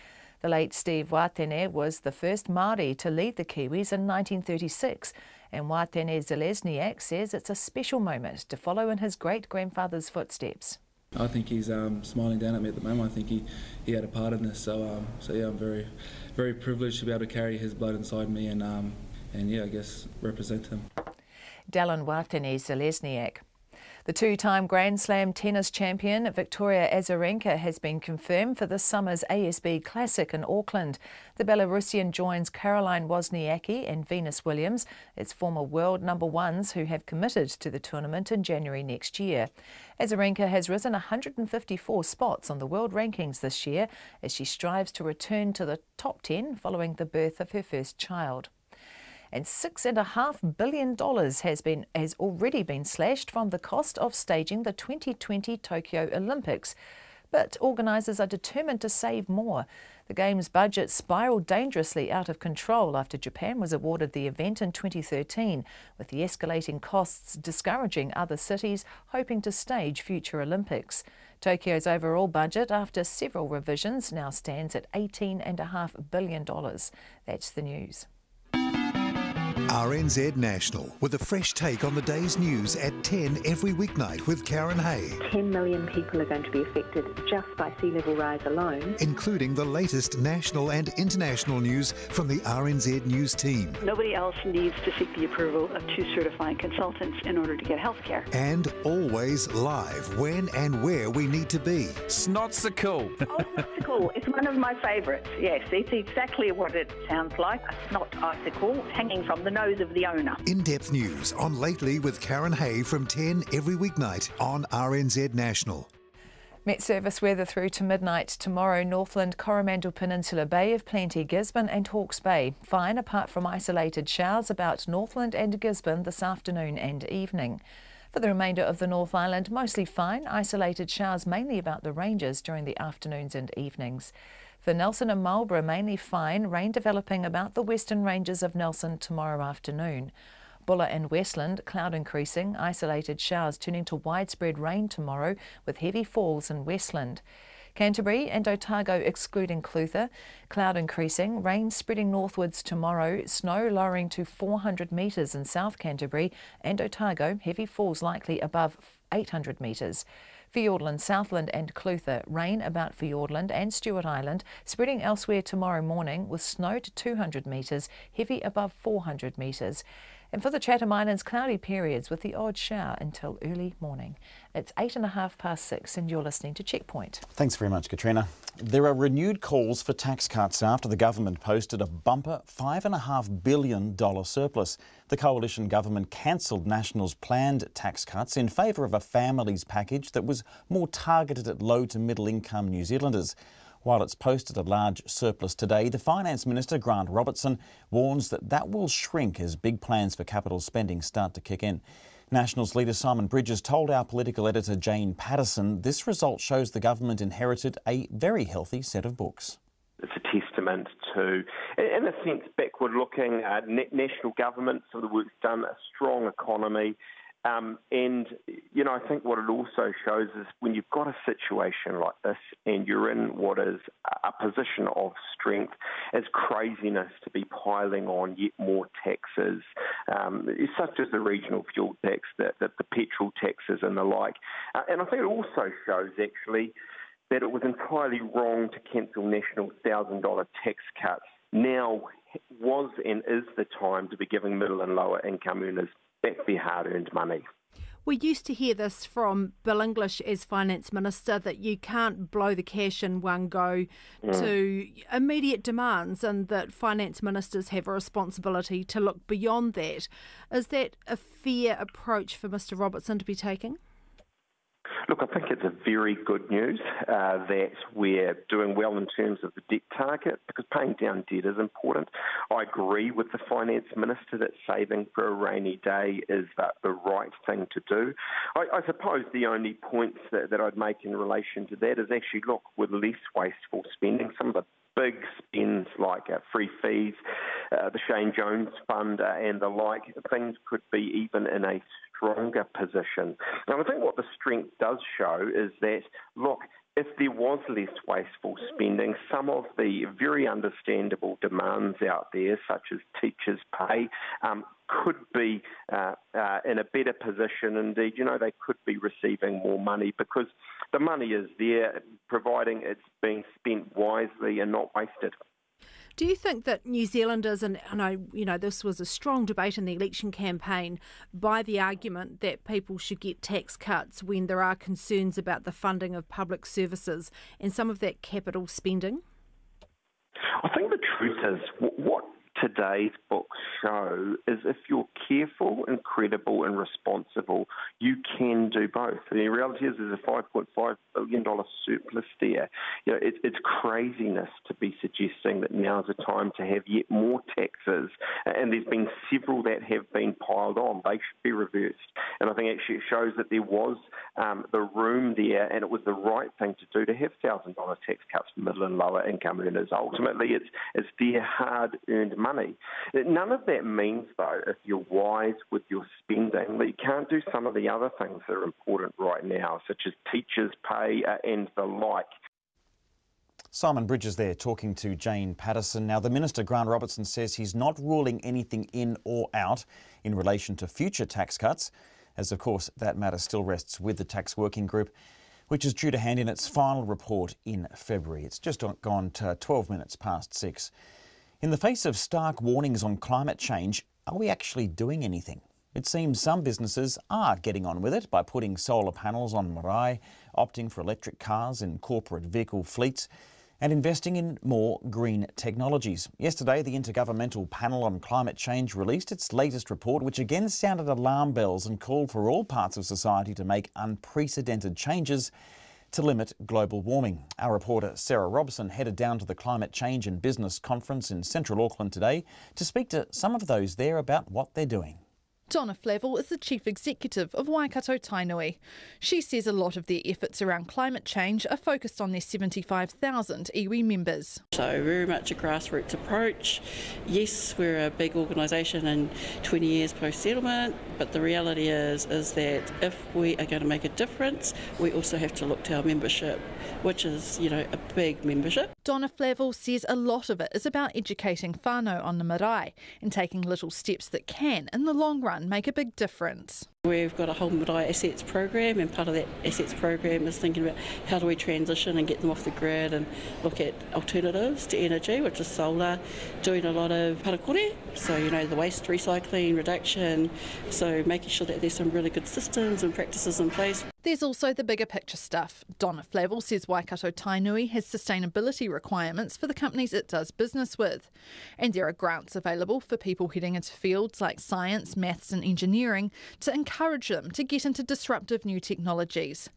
The late Steve Watene was the first Māori to lead the Kiwis in 1936, and Watene-Zelezniak says it's a special moment to follow in his great-grandfather's footsteps. I think he's smiling down at me at the moment. I think he had a part in this, so yeah, I'm very, very privileged to be able to carry his blood inside me and yeah, I guess represent him. Dylan Watene-Zelezniak. The two-time Grand Slam tennis champion Victoria Azarenka has been confirmed for this summer's ASB Classic in Auckland. The Belarusian joins Caroline Wozniacki and Venus Williams, its former world number ones who have committed to the tournament in January next year. Azarenka has risen 154 spots on the world rankings this year as she strives to return to the top 10 following the birth of her first child. And $6.5 billion has already been slashed from the cost of staging the 2020 Tokyo Olympics. But organisers are determined to save more. The Games budget spiralled dangerously out of control after Japan was awarded the event in 2013, with the escalating costs discouraging other cities hoping to stage future Olympics. Tokyo's overall budget, after several revisions, now stands at $18.5 billion. That's the news. RNZ National, with a fresh take on the day's news at 10 every weeknight with Karen Hay. 10 million people are going to be affected just by sea level rise alone. Including the latest national and international news from the RNZ News team. Nobody else needs to seek the approval of 2 certifying consultants in order to get health care. And always live when and where we need to be. Snotsicle. Oh, Snotsicle. It's one of my favourites. Yes, it's exactly what it sounds like. A snot icicle hanging from the nose of the owner. In-depth news on Lately with Karen Hay from 10 every weeknight on RNZ National. Met Service weather through to midnight tomorrow. Northland, Coromandel Peninsula, Bay of Plenty, Gisborne and Hawke's Bay. Fine apart from isolated showers about Northland and Gisborne this afternoon and evening. For the remainder of the North Island, mostly fine, isolated showers mainly about the ranges during the afternoons and evenings. For Nelson and Marlborough, mainly fine, rain developing about the western ranges of Nelson tomorrow afternoon. Buller and Westland, cloud increasing, isolated showers turning to widespread rain tomorrow with heavy falls in Westland. Canterbury and Otago excluding Clutha, cloud increasing, rain spreading northwards tomorrow, snow lowering to 400 metres in South Canterbury and Otago, heavy falls likely above 800 metres. Fiordland, Southland and Clutha, rain about Fiordland and Stewart Island, spreading elsewhere tomorrow morning with snow to 200 metres, heavy above 400 metres. And for the Chatham Islands, cloudy periods with the odd shower until early morning. It's 6:08 and you're listening to Checkpoint. Thanks very much, Katrina. There are renewed calls for tax cuts after the government posted a bumper $5.5 billion surplus. The coalition government cancelled National's planned tax cuts in favour of a families package that was more targeted at low to middle income New Zealanders. While it's posted a large surplus today, the Finance Minister, Grant Robertson, warns that will shrink as big plans for capital spending start to kick in. Nationals leader Simon Bridges told our political editor Jane Patterson this result shows the government inherited a very healthy set of books. It's a testament to, in a sense, backward-looking national government, some of the work's done, a strong economy. And, you know, I think what it also shows is when you've got a situation like this and you're in what is a position of strength, it's craziness to be piling on yet more taxes, such as the regional fuel tax, the petrol taxes and the like. And I think it also shows, actually, that it was entirely wrong to cancel National's $1,000 tax cuts. Now was and is the time to be giving middle and lower income earners back their hard-earned money. We used to hear this from Bill English as Finance Minister, that you can't blow the cash in one go to immediate demands, and that Finance Ministers have a responsibility to look beyond that. Is that a fair approach for Mr Robertson to be taking? Look, I think it's a very good news that we're doing well in terms of the debt target, because paying down debt is important. I agree with the Finance Minister that saving for a rainy day is the right thing to do. I suppose the only points that I'd make in relation to that is actually, look, with less wasteful spending, some of the big spends like free fees, the Shane Jones Fund and the like, things could be even in a stronger position. And I think what the strength does show is that, look, if there was less wasteful spending, some of the very understandable demands out there, such as teachers' pay, could be in a better position. Indeed, you know, they could be receiving more money because the money is there, providing it's being spent wisely and not wasted. Do you think that New Zealanders, and I know, you know, this was a strong debate in the election campaign, by the argument that people should get tax cuts when there are concerns about the funding of public services and some of that capital spending? I think the truth is, what today's books show is if you're careful and credible and responsible, you can do both. The reality is there's a $5.5 billion surplus there. You know, it's craziness to be suggesting that now's the time to have yet more taxes, and there's been several that have been piled on. They should be reversed. And I think actually it shows that there was the room there, and it was the right thing to do to have $1,000 tax cuts for middle and lower income earners. Ultimately, it's their hard-earned money. None of that means, though, if you're wise with your spending, that you can't do some of the other things that are important right now, such as teachers' pay and the like. Simon Bridges there talking to Jane Patterson. Now, the Minister, Grant Robertson, says he's not ruling anything in or out in relation to future tax cuts, as of course that matter still rests with the Tax Working Group, which is due to hand in its final report in February. It's just gone to 12 minutes past 6. In the face of stark warnings on climate change, are we actually doing anything? It seems some businesses are getting on with it by putting solar panels on marae, opting for electric cars in corporate vehicle fleets, and investing in more green technologies. Yesterday, the Intergovernmental Panel on Climate Change released its latest report, which again sounded alarm bells and called for all parts of society to make unprecedented changes to limit global warming. Our reporter Sarah Robson headed down to the Climate Change and Business Conference in central Auckland today to speak to some of those there about what they're doing. Donna Flavel is the Chief Executive of Waikato Tainui. She says a lot of their efforts around climate change are focused on their 75,000 iwi members. So very much a grassroots approach. Yes, we're a big organisation and 20 years post-settlement, but the reality is that if we are going to make a difference, we also have to look to our membership, which is, you know, a big membership. Donna Flavel says a lot of it is about educating whānau on the marae and taking little steps that can, in the long run, make a big difference. We've got a whole Marae assets program, and part of that assets program is thinking about how do we transition and get them off the grid and look at alternatives to energy, which is solar, doing a lot of parakore, so the waste recycling, reduction, so making sure that there's some really good systems and practices in place. There's also the bigger picture stuff. Donna Flavel says Waikato Tainui has sustainability requirements for the companies it does business with. And there are grants available for people heading into fields like science, maths and engineering to encourage them to get into disruptive new technologies.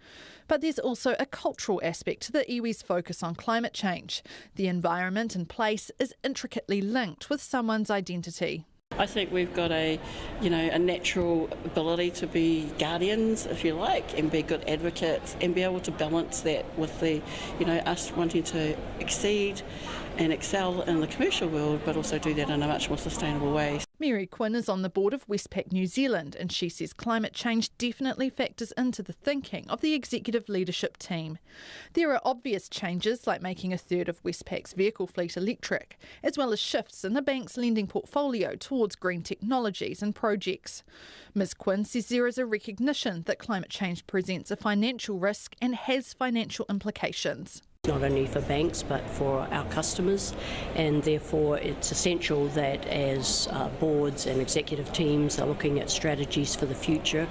But there's also a cultural aspect to the iwi's focus on climate change. The environment and place is intricately linked with someone's identity. I think we've got a natural ability to be guardians, if you like, and be good advocates and be able to balance that with the, us wanting to exceed and excel in the commercial world, but also do that in a much more sustainable way. Mary Quinn is on the board of Westpac New Zealand, and she says climate change definitely factors into the thinking of the executive leadership team. There are obvious changes like making a third of Westpac's vehicle fleet electric, as well as shifts in the bank's lending portfolio towards green technologies and projects. Ms Quinn says there is a recognition that climate change presents a financial risk and has financial implications. Not only for banks but for our customers, and therefore it's essential that as boards and executive teams are looking at strategies for the future,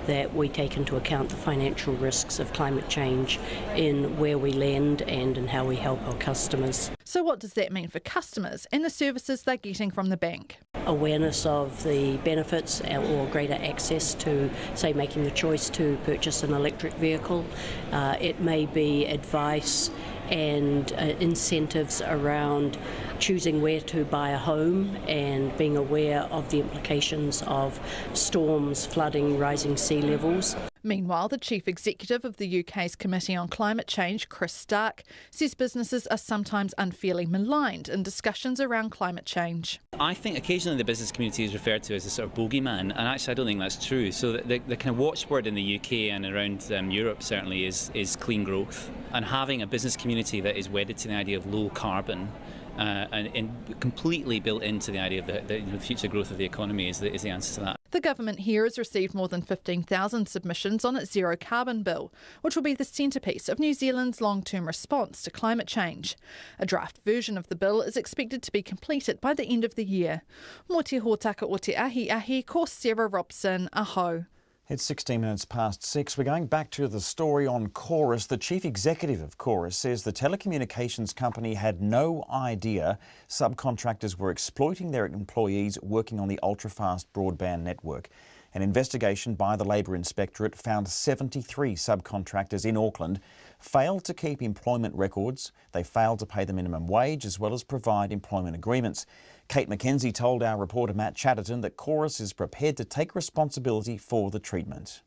that we take into account the financial risks of climate change in where we lend and in how we help our customers. So what does that mean for customers and the services they're getting from the bank? Awareness of the benefits or greater access to, say, making the choice to purchase an electric vehicle. It may be advice and incentives around choosing where to buy a home and being aware of the implications of storms, flooding, rising sea levels. Meanwhile, the Chief Executive of the UK's Committee on Climate Change, Chris Stark, says businesses are sometimes unfairly maligned in discussions around climate change. I think occasionally the business community is referred to as a sort of bogeyman, and actually I don't think that's true. So the kind of watchword in the UK and around Europe certainly is clean growth. And having a business community that is wedded to the idea of low carbon and completely built into the idea of the future growth of the economy is the answer to that. The government here has received more than 15,000 submissions on its zero carbon bill, which will be the centrepiece of New Zealand's long-term response to climate change. A draft version of the bill is expected to be completed by the end of the year. Mō te hōtaka o te ahi, ko Sarah Robson, aho. It's 16 minutes past 6. We're going back to the story on Chorus. The chief executive of Chorus says the telecommunications company had no idea subcontractors were exploiting their employees working on the ultra-fast broadband network. An investigation by the Labour Inspectorate found 73 subcontractors in Auckland failed to keep employment records. They failed to pay the minimum wage as well as provide employment agreements. Kate McKenzie told our reporter Matt Chatterton that Chorus is prepared to take responsibility for the treatment.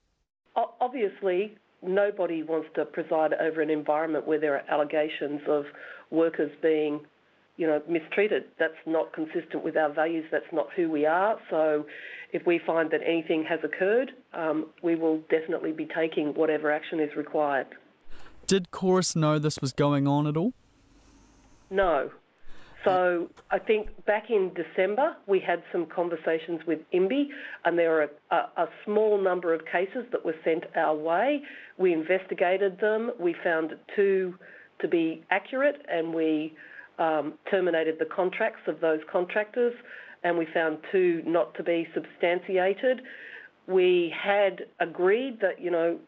Obviously, nobody wants to preside over an environment where there are allegations of workers being, mistreated. That's not consistent with our values. That's not who we are. So if we find that anything has occurred, we will definitely be taking whatever action is required. Did Chorus know this was going on at all? No. So I think back in December we had some conversations with IMBI, and there are a small number of cases that were sent our way. We investigated them. We found 2 to be accurate, and we terminated the contracts of those contractors, and we found 2 not to be substantiated. We had agreed that,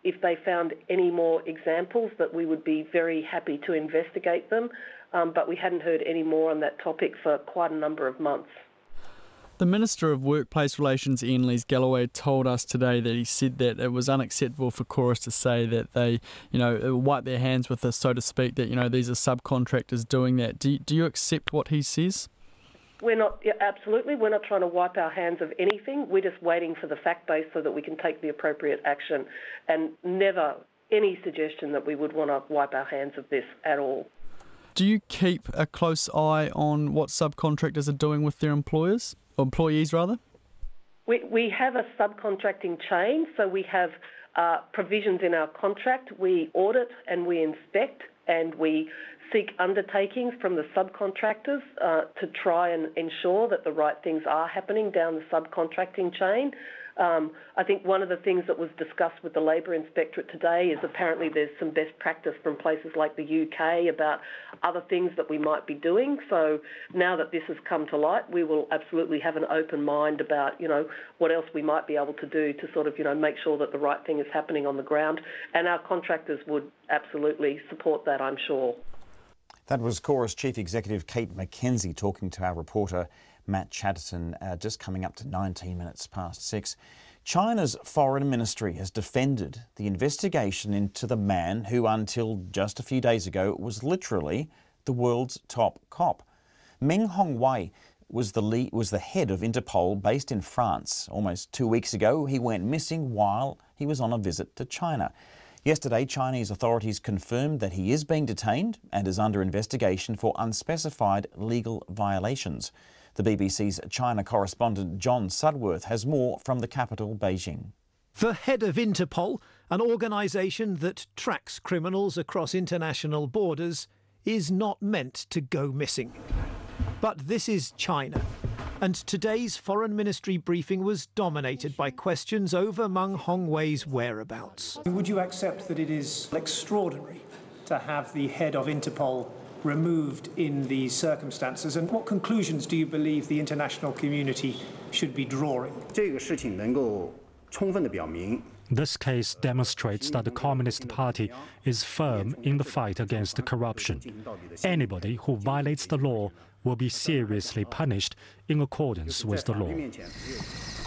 if they found any more examples, that we would be very happy to investigate them. But we hadn't heard any more on that topic for quite a number of months. The Minister of Workplace Relations, Ian Lees-Galloway, told us today that he said that it was unacceptable for Chorus to say that they, wipe their hands with this, so to speak, that, these are subcontractors doing that. Do you accept what he says? We're not, absolutely. We're not trying to wipe our hands of anything. We're just waiting for the fact base so that we can take the appropriate action, and never any suggestion that we would want to wipe our hands of this at all. Do you keep a close eye on what subcontractors are doing with their employees, rather? We have a subcontracting chain, so we have provisions in our contract. We audit and we inspect and we seek undertakings from the subcontractors to try and ensure that the right things are happening down the subcontracting chain. I think one of the things that was discussed with the Labour Inspectorate today is apparently there's some best practice from places like the UK about other things that we might be doing. So now that this has come to light, we will absolutely have an open mind about, what else we might be able to do to sort of, make sure that the right thing is happening on the ground. And our contractors would absolutely support that, I'm sure. That was Chorus Chief Executive Kate McKenzie talking to our reporter Matt Chatterton, just coming up to 19 minutes past 6. China's foreign ministry has defended the investigation into the man who, until just a few days ago, was literally the world's top cop. Meng Hongwei was the head of Interpol based in France. Almost 2 weeks ago, he went missing while he was on a visit to China. Yesterday, Chinese authorities confirmed that he is being detained and is under investigation for unspecified legal violations. The BBC's China correspondent John Sudworth has more from the capital, Beijing. The head of Interpol, an organisation that tracks criminals across international borders, is not meant to go missing. But this is China, and today's Foreign Ministry briefing was dominated by questions over Meng Hongwei's whereabouts. Would you accept that it is extraordinary to have the head of Interpol removed in these circumstances, and what conclusions do you believe the international community should be drawing? This case demonstrates that the Communist Party is firm in the fight against corruption. Anybody who violates the law will be seriously punished in accordance with the law.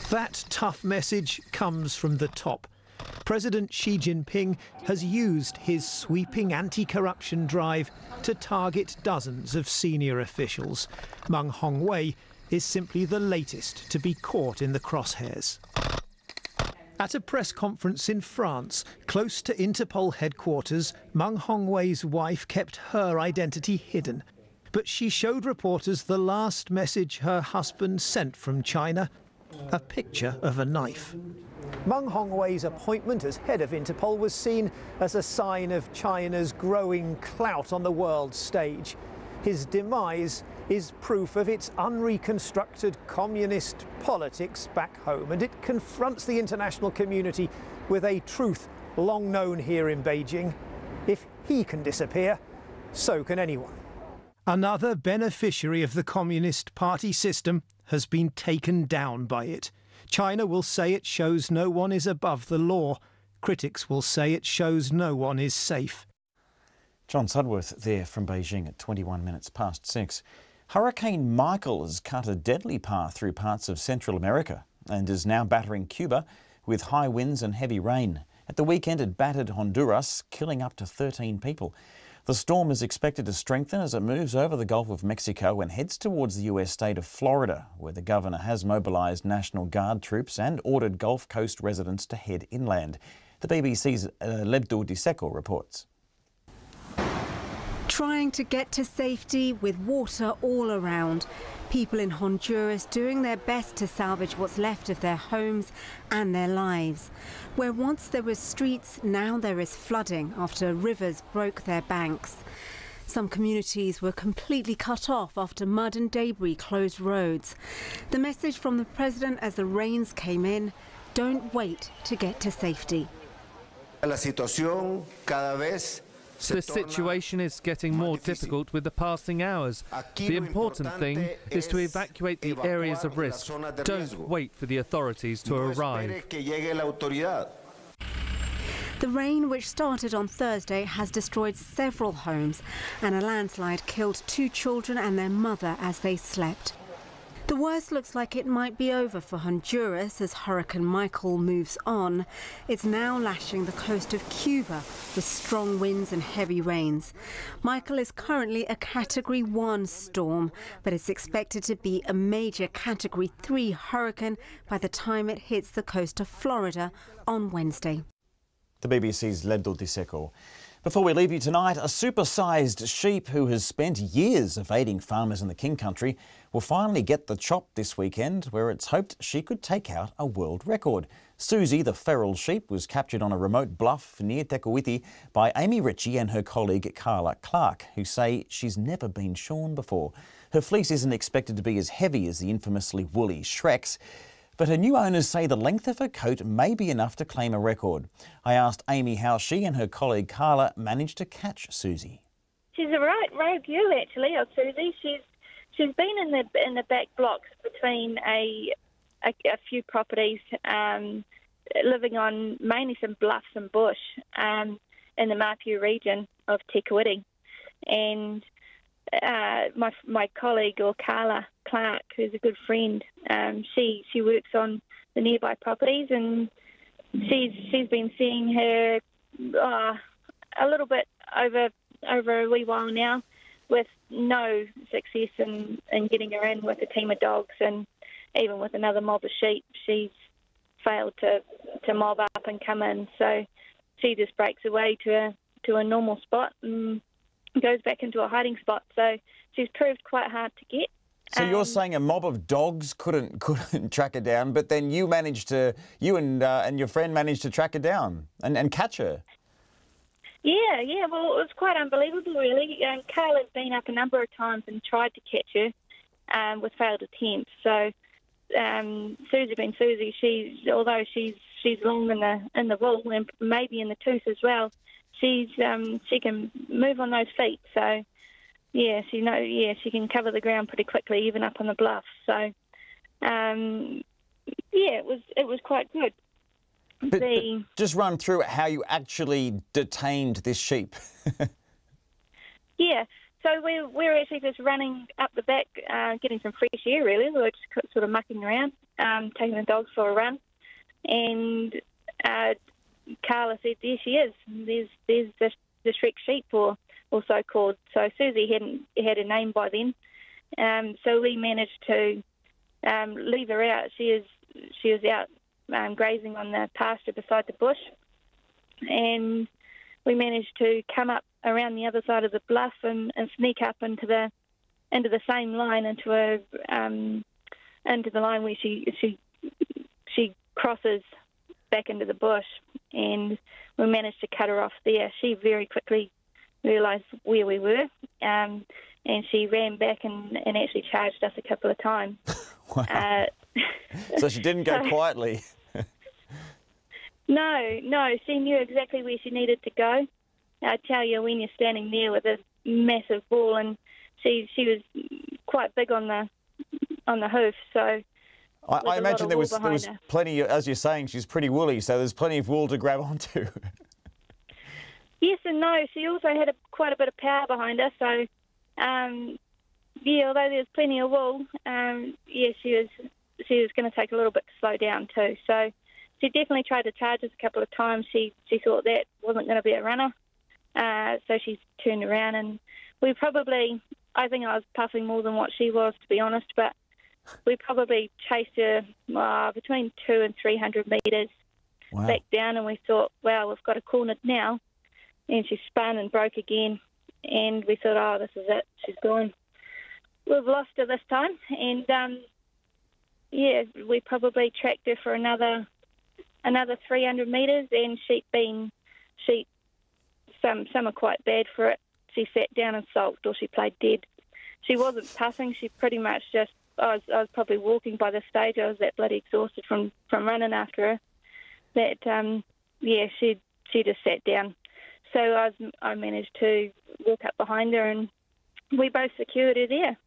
That tough message comes from the top. President Xi Jinping has used his sweeping anti-corruption drive to target dozens of senior officials. Meng Hongwei is simply the latest to be caught in the crosshairs. At a press conference in France, close to Interpol headquarters, Meng Hongwei's wife kept her identity hidden. But she showed reporters the last message her husband sent from China, a picture of a knife. Meng Hongwei's appointment as head of Interpol was seen as a sign of China's growing clout on the world stage. His demise is proof of its unreconstructed communist politics back home, and it confronts the international community with a truth long known here in Beijing. If he can disappear, so can anyone. Another beneficiary of the Communist Party system has been taken down by it. China will say it shows no one is above the law. Critics will say it shows no one is safe. John Sudworth there from Beijing at 21 minutes past 6. Hurricane Michael has cut a deadly path through parts of Central America and is now battering Cuba with high winds and heavy rain. At the weekend it battered Honduras, killing up to 13 people. The storm is expected to strengthen as it moves over the Gulf of Mexico and heads towards the US state of Florida, where the governor has mobilised National Guard troops and ordered Gulf Coast residents to head inland. The BBC's Lebdo Diseko reports. Trying to get to safety with water all around. People in Honduras doing their best to salvage what's left of their homes and their lives. Where once there were streets, now there is flooding after rivers broke their banks. Some communities were completely cut off after mud and debris closed roads. The message from the president as the rains came in: don't wait to get to safety. The situation is getting more difficult with the passing hours. The important thing is to evacuate the areas of risk. Don't wait for the authorities to arrive. The rain, which started on Thursday, has destroyed several homes, and a landslide killed 2 children and their mother as they slept. The worst looks like it might be over for Honduras as Hurricane Michael moves on. It's now lashing the coast of Cuba with strong winds and heavy rains. Michael is currently a Category 1 storm, but it's expected to be a major Category 3 hurricane by the time it hits the coast of Florida on Wednesday. The BBC's Lebdo Diseko. Before we leave you tonight, a supersized sheep who has spent years evading farmers in the King Country will finally get the chop this weekend, where it's hoped she could take out a world record. Susie, the feral sheep, was captured on a remote bluff near Tekawiti by Amy Ritchie and her colleague Carla Clark, who say she's never been shorn before. Her fleece isn't expected to be as heavy as the infamously woolly Shrek's, but her new owners say the length of her coat may be enough to claim a record. I asked Amy how she and her colleague Carla managed to catch Susie. She's a right rogue girl, actually, of Susie. She's been in the back blocks between a few properties, living on mainly some bluffs and bush in the Mapiu region of Tekawiti. And my colleague, or Carla Clark, who's a good friend, she works on the nearby properties, and she's been seeing her a little bit over a wee while now, with no success in getting her in with a team of dogs, and even with another mob of sheep, she's failed to mob up and come in. So she just breaks away to a normal spot and goes back into a hiding spot. So she's proved quite hard to get. So you're saying a mob of dogs couldn't track her down, but then you and your friend managed to track her down and catch her? Yeah. Well, it was quite unbelievable, really. Carla's been up a number of times and tried to catch her with failed attempts. So Susie being Susie, although she's long in the wool and maybe in the tooth as well, she can move on those feet. So she can cover the ground pretty quickly, even up on the bluff. So it was quite good. But just run through how you actually detained this sheep. Yeah, so we're actually just running up the back, getting some fresh air, really. We were just sort of mucking around, taking the dogs for a run. And Carla said, there she is. There's the Shrek sheep, or so called. So Susie had a name by then. So we managed to leave her out. She was out grazing on the pasture beside the bush, and we managed to come up around the other side of the bluff and sneak up into the same line, into the line where she crosses back into the bush, and we managed to cut her off there. She very quickly realised where we were, and she ran back and actually charged us a couple of times. Wow. So she didn't go quietly. No, she knew exactly where she needed to go. I tell you, when you're standing there with a massive bull, and she was quite big on the hoof, so I imagine there was plenty, as you're saying, she's pretty woolly, so there's plenty of wool to grab onto. Yes and no. She also had quite a bit of power behind her, so although there's plenty of wool, she was going to take a little bit to slow down too. So she definitely tried to charge us a couple of times. She thought that wasn't going to be a runner, so she turned around, and I think I was puffing more than what she was, to be honest, but we probably chased her between 200 and 300 metres back down, and we thought, well, we've got her cornered now. And she spun and broke again, and we thought, this is it, she's gone. We've lost her this time, and we probably tracked her for another 300 metres, and sheep, some are quite bad for it. She sat down and sulked, or she played dead. She wasn't puffing, she pretty much just, I was probably walking by the stage, I was that bloody exhausted from running after her, that, she just sat down. So I managed to walk up behind her, and we both secured her there.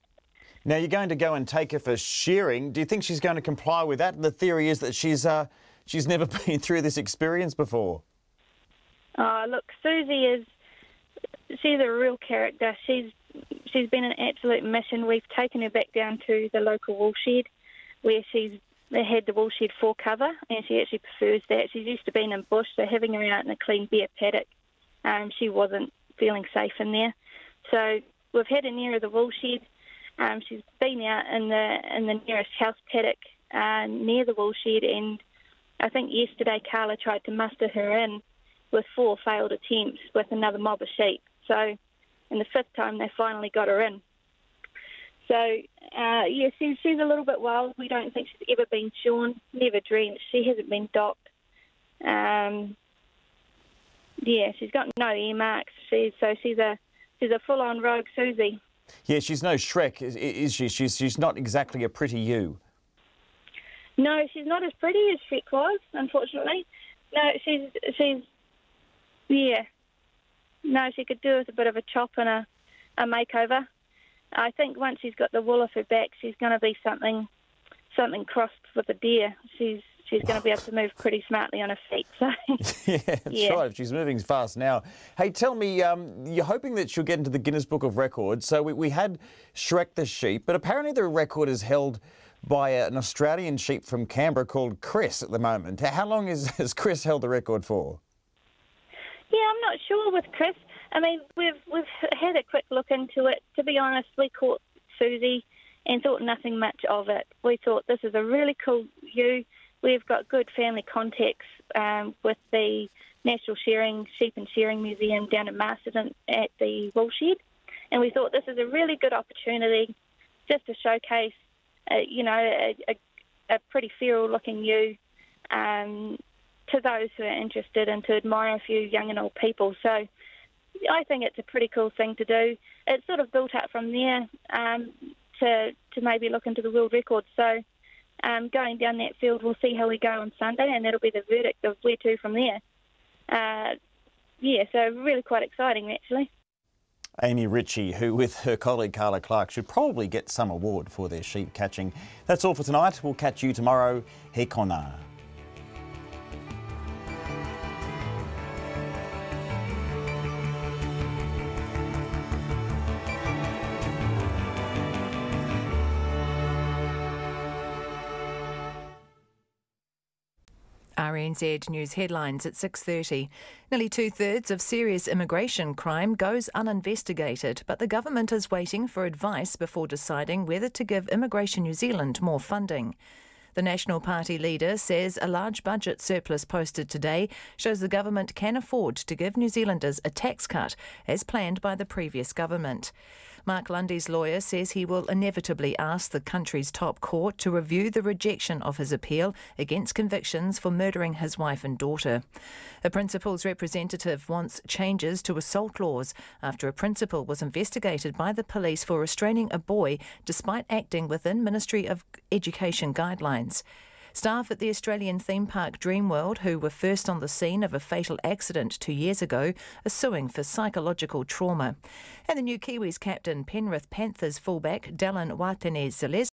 Now, you're going to go and take her for shearing. Do you think she's going to comply with that? The theory is that she's never been through this experience before. Look, Susie she's a real character. She's been an absolute mission. We've taken her back down to the local wool shed, where they had the wool shed for cover, and she actually prefers that. She's used to being in bush, so having her out in a clean bare paddock, she wasn't feeling safe in there. So we've had her nearer the wool shed. She's been out in the nearest house paddock near the wool shed, and I think yesterday Carla tried to muster her in, with 4 failed attempts with another mob of sheep. So, in the 5th time, they finally got her in. So, yeah, she's a little bit wild. We don't think she's ever been shorn, never drenched. She hasn't been docked. Yeah, she's got no earmarks. She's a full-on rogue Susie. Yeah, she's no Shrek, is she? She's not exactly a pretty ewe. No, she's not as pretty as Shrek was, unfortunately. No, she's yeah. No, she could do with a bit of a chop and a makeover. I think once she's got the wool off her back, she's going to be something crossed with a deer. She's going to be able to move pretty smartly on her feet. So yeah, that's right. She's moving fast now. Hey, tell me, you're hoping that she'll get into the Guinness Book of Records. So we had Shrek the sheep, but apparently the record is held by an Australian sheep from Canberra called Chris at the moment. How long has Chris held the record for? Yeah, I'm not sure with Chris. I mean, we've had a quick look into it. To be honest, we caught Susie and thought nothing much of it. We thought this is a really cool ewe. We've got good family contacts with the National Sheep and Shearing Museum down in Masterton at the Woolshed, and we thought this is a really good opportunity just to showcase, a pretty feral-looking ewe to those who are interested and to admire a few young and old people. So I think it's a pretty cool thing to do. It's sort of built up from there to maybe look into the world record. So going down that field, we'll see how we go on Sunday, and that'll be the verdict of where to from there. So really quite exciting, actually. Amy Ritchie, who with her colleague Carla Clark should probably get some award for their sheep catching. That's all for tonight. We'll catch you tomorrow. He kona. RNZ News headlines at 6:30. Nearly 2/3 of serious immigration crime goes uninvestigated, but the government is waiting for advice before deciding whether to give Immigration New Zealand more funding. The National Party leader says a large budget surplus posted today shows the government can afford to give New Zealanders a tax cut, as planned by the previous government. Mark Lundy's lawyer says he will inevitably ask the country's top court to review the rejection of his appeal against convictions for murdering his wife and daughter. A principal's representative wants changes to assault laws after a principal was investigated by the police for restraining a boy despite acting within Ministry of Education guidelines. Staff at the Australian theme park Dreamworld, who were first on the scene of a fatal accident 2 years ago, are suing for psychological trauma. And the new Kiwis captain Penrith Panthers fullback Dallin Watene-Zelez